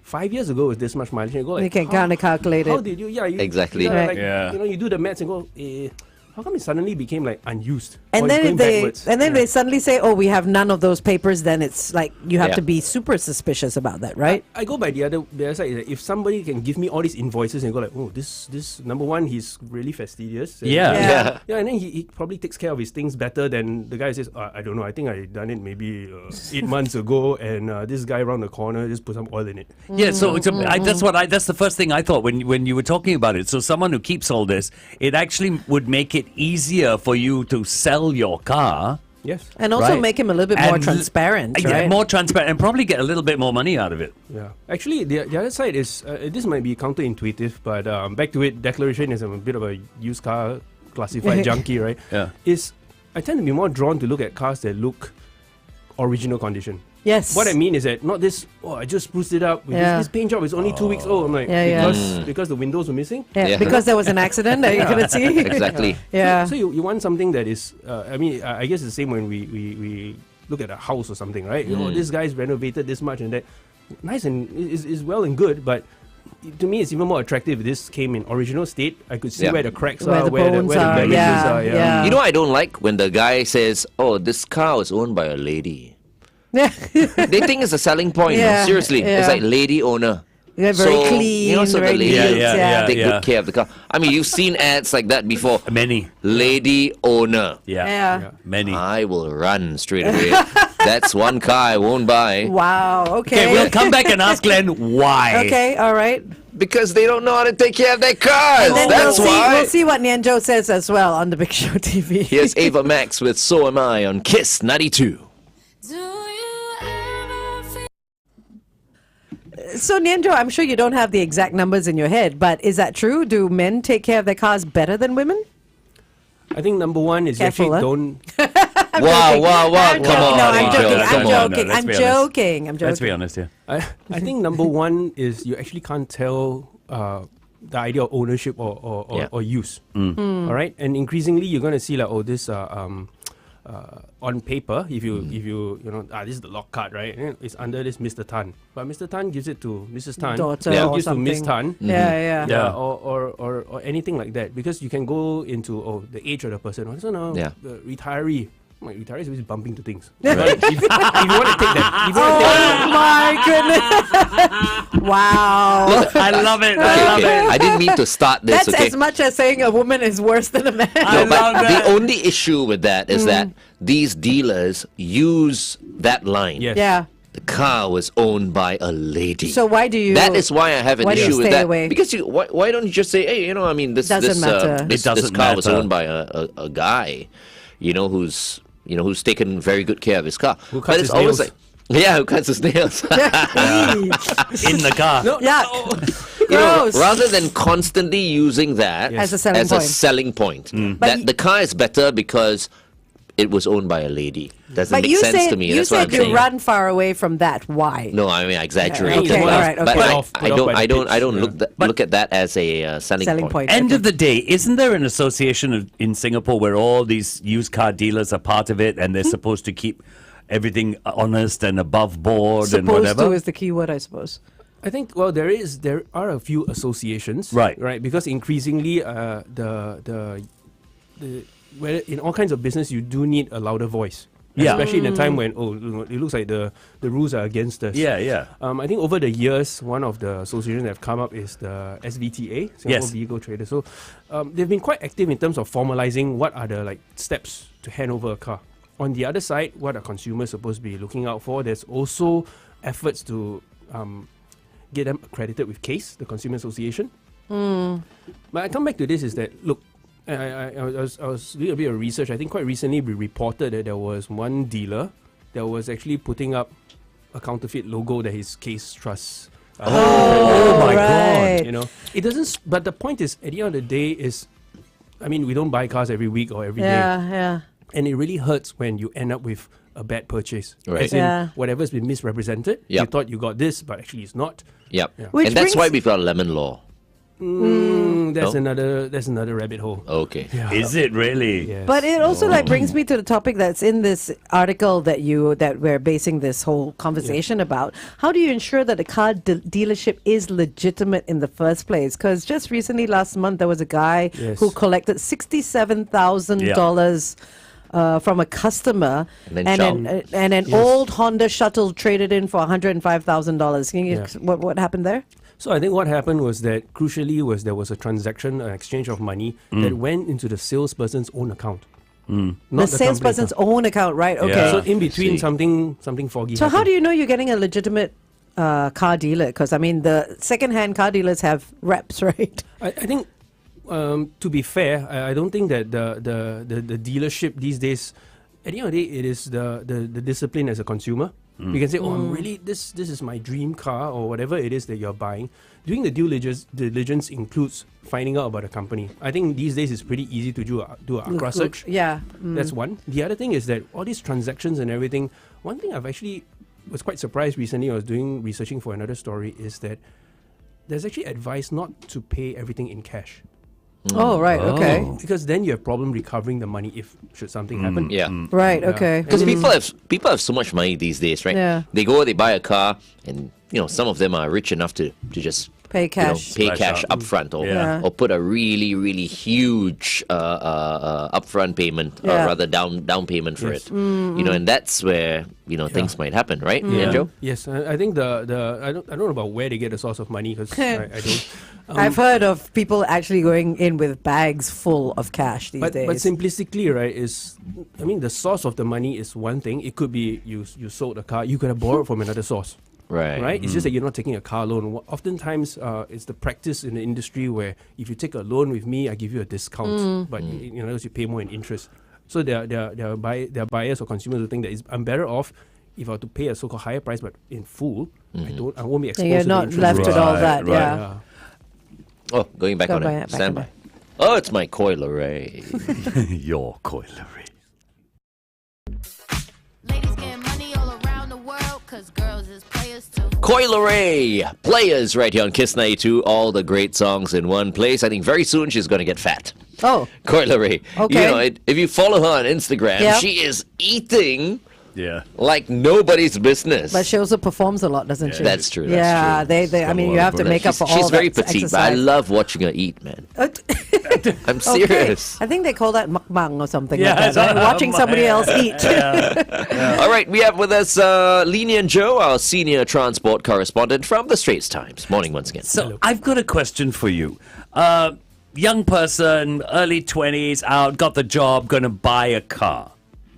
[SPEAKER 9] 5 years ago it was this much mileage. And you go like,
[SPEAKER 4] You can kind of calculate
[SPEAKER 9] how
[SPEAKER 4] it.
[SPEAKER 9] did you? Yeah,
[SPEAKER 3] Exactly.
[SPEAKER 9] You,
[SPEAKER 4] Right.
[SPEAKER 9] like,
[SPEAKER 6] Yeah.
[SPEAKER 9] you do the maths and go, how come it suddenly became like unused?
[SPEAKER 4] And
[SPEAKER 9] Or it's
[SPEAKER 4] then
[SPEAKER 9] going
[SPEAKER 4] if they
[SPEAKER 9] backwards?
[SPEAKER 4] they suddenly say, "Oh, we have none of those papers," then it's like you have
[SPEAKER 3] Yeah.
[SPEAKER 4] to be super suspicious about that, right?
[SPEAKER 9] I go by the other side. Is that if somebody can give me all these invoices and go like, oh, this number one, he's really fastidious. And
[SPEAKER 6] Yeah.
[SPEAKER 4] Yeah.
[SPEAKER 9] Yeah, and then he probably takes care of his things better than the guy says, I don't know, I think I done it maybe 8 months ago, and this guy around the corner just put some oil in it.
[SPEAKER 6] Yeah, so that's the first thing I thought when you were talking about it. So someone who keeps all this, it actually would make it easier for you to sell your car.
[SPEAKER 9] Yes.
[SPEAKER 4] And also
[SPEAKER 6] Right.
[SPEAKER 4] make him a little bit more
[SPEAKER 6] And-
[SPEAKER 4] transparent,
[SPEAKER 6] Yeah,
[SPEAKER 4] right?
[SPEAKER 6] more transparent, and probably get a little bit more money out of it.
[SPEAKER 9] Yeah. Actually, the other side is, this might be counterintuitive, but back to it, declaration is a bit of a used car classified junkie, right?
[SPEAKER 6] Yeah.
[SPEAKER 9] I tend to be more drawn to look at cars that look original condition.
[SPEAKER 4] Yes.
[SPEAKER 9] What I mean is that not this, I just spruced it up. With
[SPEAKER 4] Yeah.
[SPEAKER 9] this paint job is only 2 weeks old. I'm like,
[SPEAKER 4] Yeah,
[SPEAKER 9] because the windows were missing?
[SPEAKER 4] Yeah,
[SPEAKER 3] Yeah.
[SPEAKER 4] because there was an accident that you couldn't see.
[SPEAKER 3] Exactly.
[SPEAKER 4] Yeah.
[SPEAKER 9] So you want something that is, I guess it's the same when we look at a house or something, right? This guy's renovated this much and that. Nice and is well and good, but to me it's even more attractive if this came in original state. I could see
[SPEAKER 3] Yeah.
[SPEAKER 9] where the cracks
[SPEAKER 4] Where
[SPEAKER 9] are,
[SPEAKER 4] the
[SPEAKER 9] where
[SPEAKER 4] bones
[SPEAKER 9] the
[SPEAKER 4] are,
[SPEAKER 9] damages
[SPEAKER 4] yeah,
[SPEAKER 9] are.
[SPEAKER 4] yeah.
[SPEAKER 3] You know what I don't like when the guy says, "Oh, this car was owned by a lady."
[SPEAKER 4] Yeah.
[SPEAKER 3] They think it's a selling point.
[SPEAKER 4] Yeah,
[SPEAKER 3] Seriously,
[SPEAKER 4] yeah.
[SPEAKER 3] it's like lady owner.
[SPEAKER 4] Yeah, very
[SPEAKER 3] So,
[SPEAKER 4] clean,
[SPEAKER 3] you know, so the
[SPEAKER 4] very
[SPEAKER 3] lady
[SPEAKER 4] neat,
[SPEAKER 6] yeah.
[SPEAKER 3] take good care of the car. I mean, you've seen ads like that before.
[SPEAKER 6] Many.
[SPEAKER 3] Lady owner.
[SPEAKER 6] Yeah.
[SPEAKER 4] Yeah.
[SPEAKER 6] Many.
[SPEAKER 3] I will run straight away. That's one car I won't buy
[SPEAKER 4] Wow. Okay.
[SPEAKER 6] Okay, we'll come back and ask Glenn why.
[SPEAKER 4] Okay. All right.
[SPEAKER 3] because they don't know how to take care of their cars.
[SPEAKER 4] And then
[SPEAKER 3] That's why.
[SPEAKER 4] we'll see what Nian Tjoe says as well on the Big Show TV.
[SPEAKER 3] Here's Ava Max with So Am I on Kiss 92.
[SPEAKER 4] So Nian Tjoe, I'm sure you don't have the exact numbers in your head, but is that true? Do men take care of their cars better than women?
[SPEAKER 9] I think number one is
[SPEAKER 4] Careful,
[SPEAKER 9] you
[SPEAKER 4] huh?
[SPEAKER 9] actually don't.
[SPEAKER 3] Wow.
[SPEAKER 4] I'm
[SPEAKER 3] Come
[SPEAKER 4] joking.
[SPEAKER 3] on,
[SPEAKER 4] No, I'm
[SPEAKER 3] Angel.
[SPEAKER 4] joking.
[SPEAKER 6] Come
[SPEAKER 4] I'm
[SPEAKER 6] on,
[SPEAKER 4] joking.
[SPEAKER 6] let's
[SPEAKER 4] I'm
[SPEAKER 6] be honest.
[SPEAKER 4] joking. I'm joking.
[SPEAKER 6] Let's be honest here.
[SPEAKER 9] I think number one is you actually can't tell the idea of ownership or use. All right, and increasingly you're going to see like, this on paper, if you this is the lock card, right? It's under this Mr. Tan, but Mr. Tan gives it to Mrs. Tan,
[SPEAKER 4] Daughter
[SPEAKER 3] Yeah.
[SPEAKER 4] or
[SPEAKER 9] gives to
[SPEAKER 4] something.
[SPEAKER 9] Miss Tan.
[SPEAKER 4] Yeah.
[SPEAKER 6] Yeah.
[SPEAKER 9] Or anything like that, because you can go into the age of the person. So now,
[SPEAKER 3] Yeah.
[SPEAKER 9] retiree. My retiree is always bumping to things. Right? if you want to take that, if you want to take
[SPEAKER 4] Oh my goodness! Wow.
[SPEAKER 6] I love it.
[SPEAKER 3] Okay,
[SPEAKER 6] I love
[SPEAKER 3] okay.
[SPEAKER 6] it.
[SPEAKER 3] I didn't mean to start this,
[SPEAKER 4] That's
[SPEAKER 3] okay?
[SPEAKER 4] as much as saying a woman is worse than a man.
[SPEAKER 6] I
[SPEAKER 3] No, but
[SPEAKER 6] love that.
[SPEAKER 3] the only issue with that is that these dealers use that line.
[SPEAKER 9] Yes.
[SPEAKER 4] Yeah.
[SPEAKER 3] The car was owned by a lady.
[SPEAKER 4] So why do you?
[SPEAKER 3] That is why I have an
[SPEAKER 4] why do you
[SPEAKER 3] issue with
[SPEAKER 4] stay
[SPEAKER 3] that.
[SPEAKER 4] away?
[SPEAKER 3] Because why don't you just say, hey, this
[SPEAKER 4] Doesn't matter.
[SPEAKER 3] this
[SPEAKER 6] It doesn't
[SPEAKER 3] car was
[SPEAKER 6] matter.
[SPEAKER 3] owned by a guy, who's taken very good care of his car.
[SPEAKER 9] Who cuts
[SPEAKER 3] But
[SPEAKER 9] his
[SPEAKER 3] it's always
[SPEAKER 9] nails?
[SPEAKER 3] like, yeah, who cuts his nails?
[SPEAKER 6] In the car.
[SPEAKER 4] Yuck.
[SPEAKER 3] You know,
[SPEAKER 4] Gross.
[SPEAKER 3] rather than constantly using that
[SPEAKER 4] As a selling point.
[SPEAKER 3] selling point,
[SPEAKER 4] But
[SPEAKER 3] that the car is better because it was owned by a lady. Doesn't
[SPEAKER 4] But
[SPEAKER 3] make
[SPEAKER 4] you
[SPEAKER 3] sense
[SPEAKER 4] said
[SPEAKER 3] to me.
[SPEAKER 4] you
[SPEAKER 3] That's what
[SPEAKER 4] said
[SPEAKER 3] I'm
[SPEAKER 4] you
[SPEAKER 3] saying.
[SPEAKER 4] run far away from that. Why?
[SPEAKER 3] No, I mean I exaggerate.
[SPEAKER 4] Okay, all right,
[SPEAKER 3] But
[SPEAKER 4] okay.
[SPEAKER 9] Put off by the
[SPEAKER 3] I don't
[SPEAKER 9] pitch,
[SPEAKER 3] look at that as a selling point.
[SPEAKER 6] End
[SPEAKER 4] okay.
[SPEAKER 6] of the day, isn't there an association in Singapore where all these used car dealers are part of it and they're supposed to keep everything honest and above board and
[SPEAKER 4] Supposed
[SPEAKER 6] whatever?
[SPEAKER 4] to is the key word, I suppose.
[SPEAKER 9] I think there are a few associations,
[SPEAKER 6] Right.
[SPEAKER 9] because increasingly where in all kinds of business you do need a louder voice.
[SPEAKER 6] Yeah.
[SPEAKER 9] Especially in a time when it looks like the rules are against us.
[SPEAKER 6] Yeah.
[SPEAKER 9] I think over the years, one of the associations that have come up is the SVTA, Singapore
[SPEAKER 6] Yes.
[SPEAKER 9] Vehicle Traders. So they've been quite active in terms of formalizing what are the steps to hand over a car. On the other side, what are consumers supposed to be looking out for? There's also efforts to get them accredited with CASE, the Consumer Association. But I come back to this is that, look, I was doing a bit of research. I think quite recently we reported that there was one dealer that was actually putting up a counterfeit logo that his CASE Trust.
[SPEAKER 6] Oh my
[SPEAKER 4] right.
[SPEAKER 6] God.
[SPEAKER 9] You know, it doesn't. But the point is, at the end of the day, we don't buy cars every week or every day.
[SPEAKER 4] Yeah.
[SPEAKER 9] And it really hurts when you end up with a bad purchase.
[SPEAKER 3] Right.
[SPEAKER 9] As in,
[SPEAKER 4] Yeah.
[SPEAKER 9] whatever's been misrepresented, you
[SPEAKER 3] Yep.
[SPEAKER 9] thought you got this, but actually it's not.
[SPEAKER 3] Yep.
[SPEAKER 4] Which
[SPEAKER 3] And that's why
[SPEAKER 4] brings-
[SPEAKER 3] we've got a lemon law.
[SPEAKER 9] That's
[SPEAKER 3] No?
[SPEAKER 9] another rabbit hole.
[SPEAKER 3] Okay.
[SPEAKER 6] Is it really?
[SPEAKER 9] Yes.
[SPEAKER 4] But it also brings me to the topic that's in this article that we're basing this whole conversation about. How do you ensure that a car dealership is legitimate in the first place? Because just recently, last month, there was a guy
[SPEAKER 9] Yes.
[SPEAKER 4] who collected $67,000 from a customer,
[SPEAKER 3] And then
[SPEAKER 4] an old Honda Shuttle traded in for $105,000. Can you what happened there?
[SPEAKER 9] So I think what happened was that crucially there was a transaction, an exchange of money that went into the salesperson's own account. Not
[SPEAKER 4] The salesperson's own account, right? Okay.
[SPEAKER 6] Yeah.
[SPEAKER 9] So in between
[SPEAKER 3] See.
[SPEAKER 9] something foggy.
[SPEAKER 4] So how
[SPEAKER 9] happened.
[SPEAKER 4] do you know you're getting a legitimate car dealer? Because the second-hand car dealers have reps, right?
[SPEAKER 9] I think to be fair, I don't think that the dealership these days, at the end of the day, it is the discipline as a consumer. You can say, I'm really, this is my dream car or whatever it is that you're buying. Doing the due diligence includes finding out about a company. I think these days it's pretty easy to do a ACRA search.
[SPEAKER 4] Yeah.
[SPEAKER 9] That's one. The other thing is that all these transactions and everything, one thing I've actually was quite surprised recently, I was researching for another story, is that there's actually advice not to pay everything in cash.
[SPEAKER 4] Oh, right. Okay.
[SPEAKER 9] Because then you have problem recovering the money should something happen.
[SPEAKER 3] Yeah.
[SPEAKER 4] Right. Okay.
[SPEAKER 3] Because people have so much money these days, right?
[SPEAKER 4] Yeah.
[SPEAKER 3] They buy a car, and some of them are rich enough to just
[SPEAKER 4] Pay cash.
[SPEAKER 3] pay
[SPEAKER 6] Splash
[SPEAKER 3] cash
[SPEAKER 6] out.
[SPEAKER 3] upfront, or
[SPEAKER 4] Yeah.
[SPEAKER 3] or put a really really huge upfront payment,
[SPEAKER 4] Yeah.
[SPEAKER 3] rather down payment for
[SPEAKER 9] Yes.
[SPEAKER 3] it. And that's where things might happen, right? Nian Tjoe?
[SPEAKER 9] Yes, I think I don't know about where they get the source of money because I don't.
[SPEAKER 4] I've heard of people actually going in with bags full of cash these
[SPEAKER 9] But
[SPEAKER 4] days.
[SPEAKER 9] simplistically, right, the source of the money is one thing. It could be you sold a car. You could have borrowed from another source. Right? It's just that you're not taking a car loan. Oftentimes, it's the practice in the industry where if you take a loan with me, I give you a discount, but you pay more in interest. So there are buyers or consumers who think that I'm better off if I were to pay a so-called higher price, but in full, I won't be
[SPEAKER 4] So
[SPEAKER 9] exposed
[SPEAKER 4] you're
[SPEAKER 9] to the
[SPEAKER 4] not
[SPEAKER 9] interest
[SPEAKER 4] left
[SPEAKER 9] rate.
[SPEAKER 4] with all
[SPEAKER 6] Right,
[SPEAKER 4] that.
[SPEAKER 6] right.
[SPEAKER 4] Yeah.
[SPEAKER 3] Oh, going back
[SPEAKER 4] Go
[SPEAKER 3] on
[SPEAKER 4] back-
[SPEAKER 3] it.
[SPEAKER 4] back
[SPEAKER 3] Stand
[SPEAKER 4] on
[SPEAKER 3] by. Oh, it's my coil array.
[SPEAKER 6] Your coilery.
[SPEAKER 2] Ladies getting money all around the world, cause girls is players too.
[SPEAKER 3] Coil Array, players right here on Kiss 92. All the great songs in one place. I think very soon she's going to get fat.
[SPEAKER 4] Oh.
[SPEAKER 3] Coil Array.
[SPEAKER 4] Okay.
[SPEAKER 3] If you follow her on Instagram,
[SPEAKER 4] Yeah.
[SPEAKER 3] she is eating
[SPEAKER 6] Yeah.
[SPEAKER 3] like nobody's business.
[SPEAKER 4] But she also performs a lot, doesn't she?
[SPEAKER 3] That's true.
[SPEAKER 4] Yeah,
[SPEAKER 3] That's true.
[SPEAKER 4] I mean, you have to make up for all
[SPEAKER 3] She's very
[SPEAKER 4] that
[SPEAKER 3] petite, but I
[SPEAKER 4] exercise.
[SPEAKER 3] love watching her eat, man. I'm
[SPEAKER 4] Okay.
[SPEAKER 3] serious.
[SPEAKER 4] I think they call that mukbang or something
[SPEAKER 6] Yeah,
[SPEAKER 4] like that. Right? Watching somebody else eat.
[SPEAKER 3] All right, we have with us Nian Tjoe, our senior transport correspondent from the Straits Times. Morning once again.
[SPEAKER 6] So I've got a question for you. Young person, early 20s, out, got the job, going to buy a car,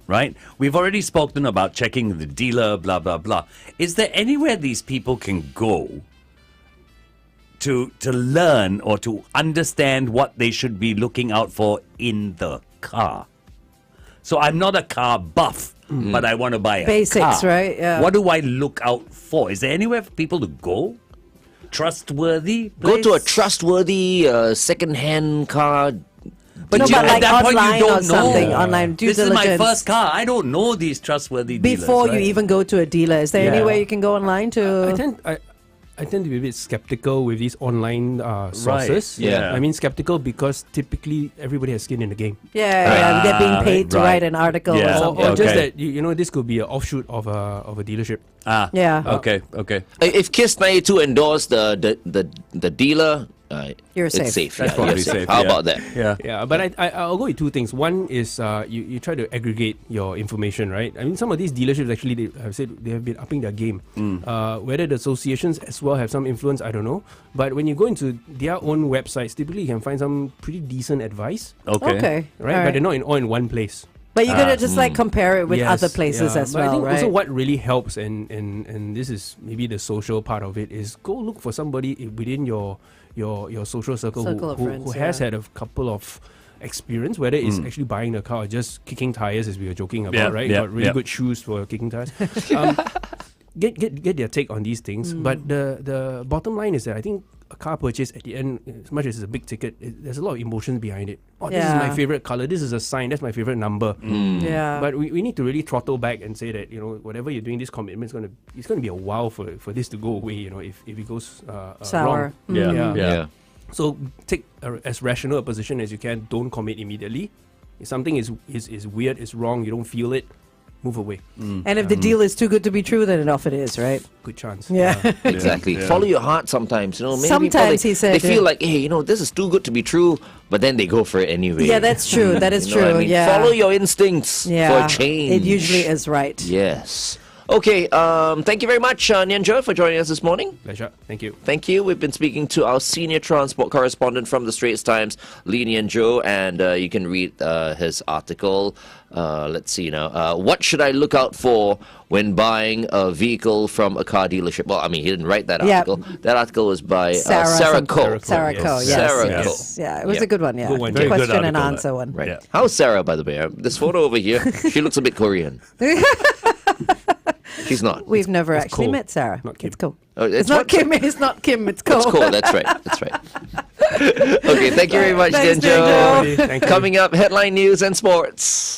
[SPEAKER 6] right? We've already spoken about checking the dealer, blah, blah, blah. Is there anywhere these people can go to learn or to understand what they should be looking out for in the car? So I'm not a car buff, but I want to buy a
[SPEAKER 4] Basics,
[SPEAKER 6] car.
[SPEAKER 4] right? Yeah.
[SPEAKER 6] What do I look out for? Is there anywhere for people to go? Trustworthy
[SPEAKER 3] Go to a
[SPEAKER 6] place?
[SPEAKER 3] trustworthy second-hand car.
[SPEAKER 6] But
[SPEAKER 4] No,
[SPEAKER 6] you,
[SPEAKER 4] but
[SPEAKER 6] at
[SPEAKER 4] like
[SPEAKER 6] that point,
[SPEAKER 4] online
[SPEAKER 6] you
[SPEAKER 4] or
[SPEAKER 6] don't
[SPEAKER 4] something,
[SPEAKER 6] know.
[SPEAKER 4] online due
[SPEAKER 6] This is my
[SPEAKER 4] diligence.
[SPEAKER 6] first car. I don't know these trustworthy dealers.
[SPEAKER 4] Before you
[SPEAKER 6] right?
[SPEAKER 4] even go to a dealer, is there
[SPEAKER 6] Yeah.
[SPEAKER 4] anywhere you can go online to?
[SPEAKER 9] I tend to be a bit skeptical with these online sources.
[SPEAKER 3] Yeah.
[SPEAKER 9] I mean skeptical because typically everybody has skin in the game.
[SPEAKER 4] Yeah, they're being paid to
[SPEAKER 6] right.
[SPEAKER 4] write an article
[SPEAKER 6] Yeah.
[SPEAKER 4] or
[SPEAKER 9] Or,
[SPEAKER 4] something.
[SPEAKER 9] or just
[SPEAKER 6] Okay.
[SPEAKER 9] that this could be an offshoot of a dealership.
[SPEAKER 6] Ah,
[SPEAKER 4] Yeah.
[SPEAKER 6] Okay.
[SPEAKER 3] If Kiss 92 endorsed the dealer,
[SPEAKER 4] You're
[SPEAKER 3] it's
[SPEAKER 4] safe.
[SPEAKER 3] safe.
[SPEAKER 6] That's
[SPEAKER 3] Yeah,
[SPEAKER 6] probably
[SPEAKER 3] you're safe.
[SPEAKER 6] safe,
[SPEAKER 3] How
[SPEAKER 6] yeah.
[SPEAKER 3] about that?
[SPEAKER 6] Yeah.
[SPEAKER 9] Yeah, but I'll go with two things. One is you try to aggregate your information, right? I mean, some of these dealerships actually have said they have been upping their game. Whether the associations as well have some influence, I don't know. But when you go into their own websites, typically you can find some pretty decent advice,
[SPEAKER 4] Okay.
[SPEAKER 9] right?
[SPEAKER 4] All
[SPEAKER 9] But they're not all in one place.
[SPEAKER 4] But you're gonna just like compare it with
[SPEAKER 9] Yes,
[SPEAKER 4] other places
[SPEAKER 9] yeah.
[SPEAKER 4] as
[SPEAKER 9] But I
[SPEAKER 4] well,
[SPEAKER 9] think
[SPEAKER 4] right?
[SPEAKER 9] also what really helps, and this is maybe the social part of it, is go look for somebody within your social circle,
[SPEAKER 4] Circle of
[SPEAKER 9] who
[SPEAKER 4] friends,
[SPEAKER 9] has
[SPEAKER 4] yeah.
[SPEAKER 9] had a couple of experience, whether it's actually buying a car or just kicking tires, as we were joking about, right? Got really good shoes for kicking tires. Get their take on these things. But the bottom line is that I think a car purchase at the end, as much as it's a big ticket, there's a lot of emotions behind it. Oh, this is my
[SPEAKER 4] Yeah.
[SPEAKER 9] favorite color. This is a sign. That's my favorite number.
[SPEAKER 4] Yeah.
[SPEAKER 9] But we need to really throttle back and say that, whatever you're doing, this commitment it's gonna be a while for this to go away. If it goes
[SPEAKER 4] Sour.
[SPEAKER 9] wrong.
[SPEAKER 6] Yeah.
[SPEAKER 9] Yeah. So take as rational a position as you can. Don't commit immediately. If something is weird, is wrong, you don't feel it, move away.
[SPEAKER 4] And if the deal is too good to be true, then it often is, right?
[SPEAKER 9] Good chance.
[SPEAKER 4] Yeah.
[SPEAKER 3] Exactly.
[SPEAKER 6] Yeah.
[SPEAKER 3] Follow your heart sometimes. Maybe
[SPEAKER 4] Sometimes, he said,
[SPEAKER 3] they feel
[SPEAKER 4] yeah.
[SPEAKER 3] like, hey, this is too good to be true, but then they go for it anyway.
[SPEAKER 4] Yeah, that's true. That is
[SPEAKER 3] You know what
[SPEAKER 4] true.
[SPEAKER 3] I mean?
[SPEAKER 4] Yeah.
[SPEAKER 3] Follow your instincts
[SPEAKER 4] Yeah.
[SPEAKER 3] for a change.
[SPEAKER 4] It usually is right.
[SPEAKER 3] Yes. Okay. Thank you very much, Nian Tjoe, for joining us this morning.
[SPEAKER 9] Pleasure. Thank you.
[SPEAKER 3] Thank you. We've been speaking to our senior transport correspondent from the Straits Times, Nian Tjoe, and you can read his article. Let's see now. What should I look out for when buying a vehicle from a car dealership? Well, I mean, he didn't write that
[SPEAKER 4] Yeah.
[SPEAKER 3] article. That article was by
[SPEAKER 4] Sarah
[SPEAKER 3] Sarah
[SPEAKER 4] some-
[SPEAKER 3] Koh.
[SPEAKER 4] Sarah
[SPEAKER 9] Yes.
[SPEAKER 4] Coe, yes.
[SPEAKER 3] Sarah
[SPEAKER 4] yes.
[SPEAKER 3] Coe.
[SPEAKER 4] Yeah, it was
[SPEAKER 3] Yeah.
[SPEAKER 4] a good one, yeah.
[SPEAKER 9] Good one.
[SPEAKER 6] Very good
[SPEAKER 4] Question and
[SPEAKER 6] article,
[SPEAKER 4] answer one.
[SPEAKER 3] Right.
[SPEAKER 6] Yeah.
[SPEAKER 3] How's Sarah, by the way? This photo over here, she looks a bit Korean. She's not.
[SPEAKER 4] We've never actually
[SPEAKER 9] Cole,
[SPEAKER 4] met Sarah.
[SPEAKER 9] not Kim.
[SPEAKER 4] It's Cool.
[SPEAKER 3] Oh,
[SPEAKER 4] It's not
[SPEAKER 3] what?
[SPEAKER 4] Kim. It's not Kim. It's Cool.
[SPEAKER 3] It's cool. That's right. That's right. Okay, thank you very much,
[SPEAKER 4] Thanks,
[SPEAKER 3] Nian Tjoe.
[SPEAKER 9] Thank you.
[SPEAKER 3] Coming up, headline news and sports.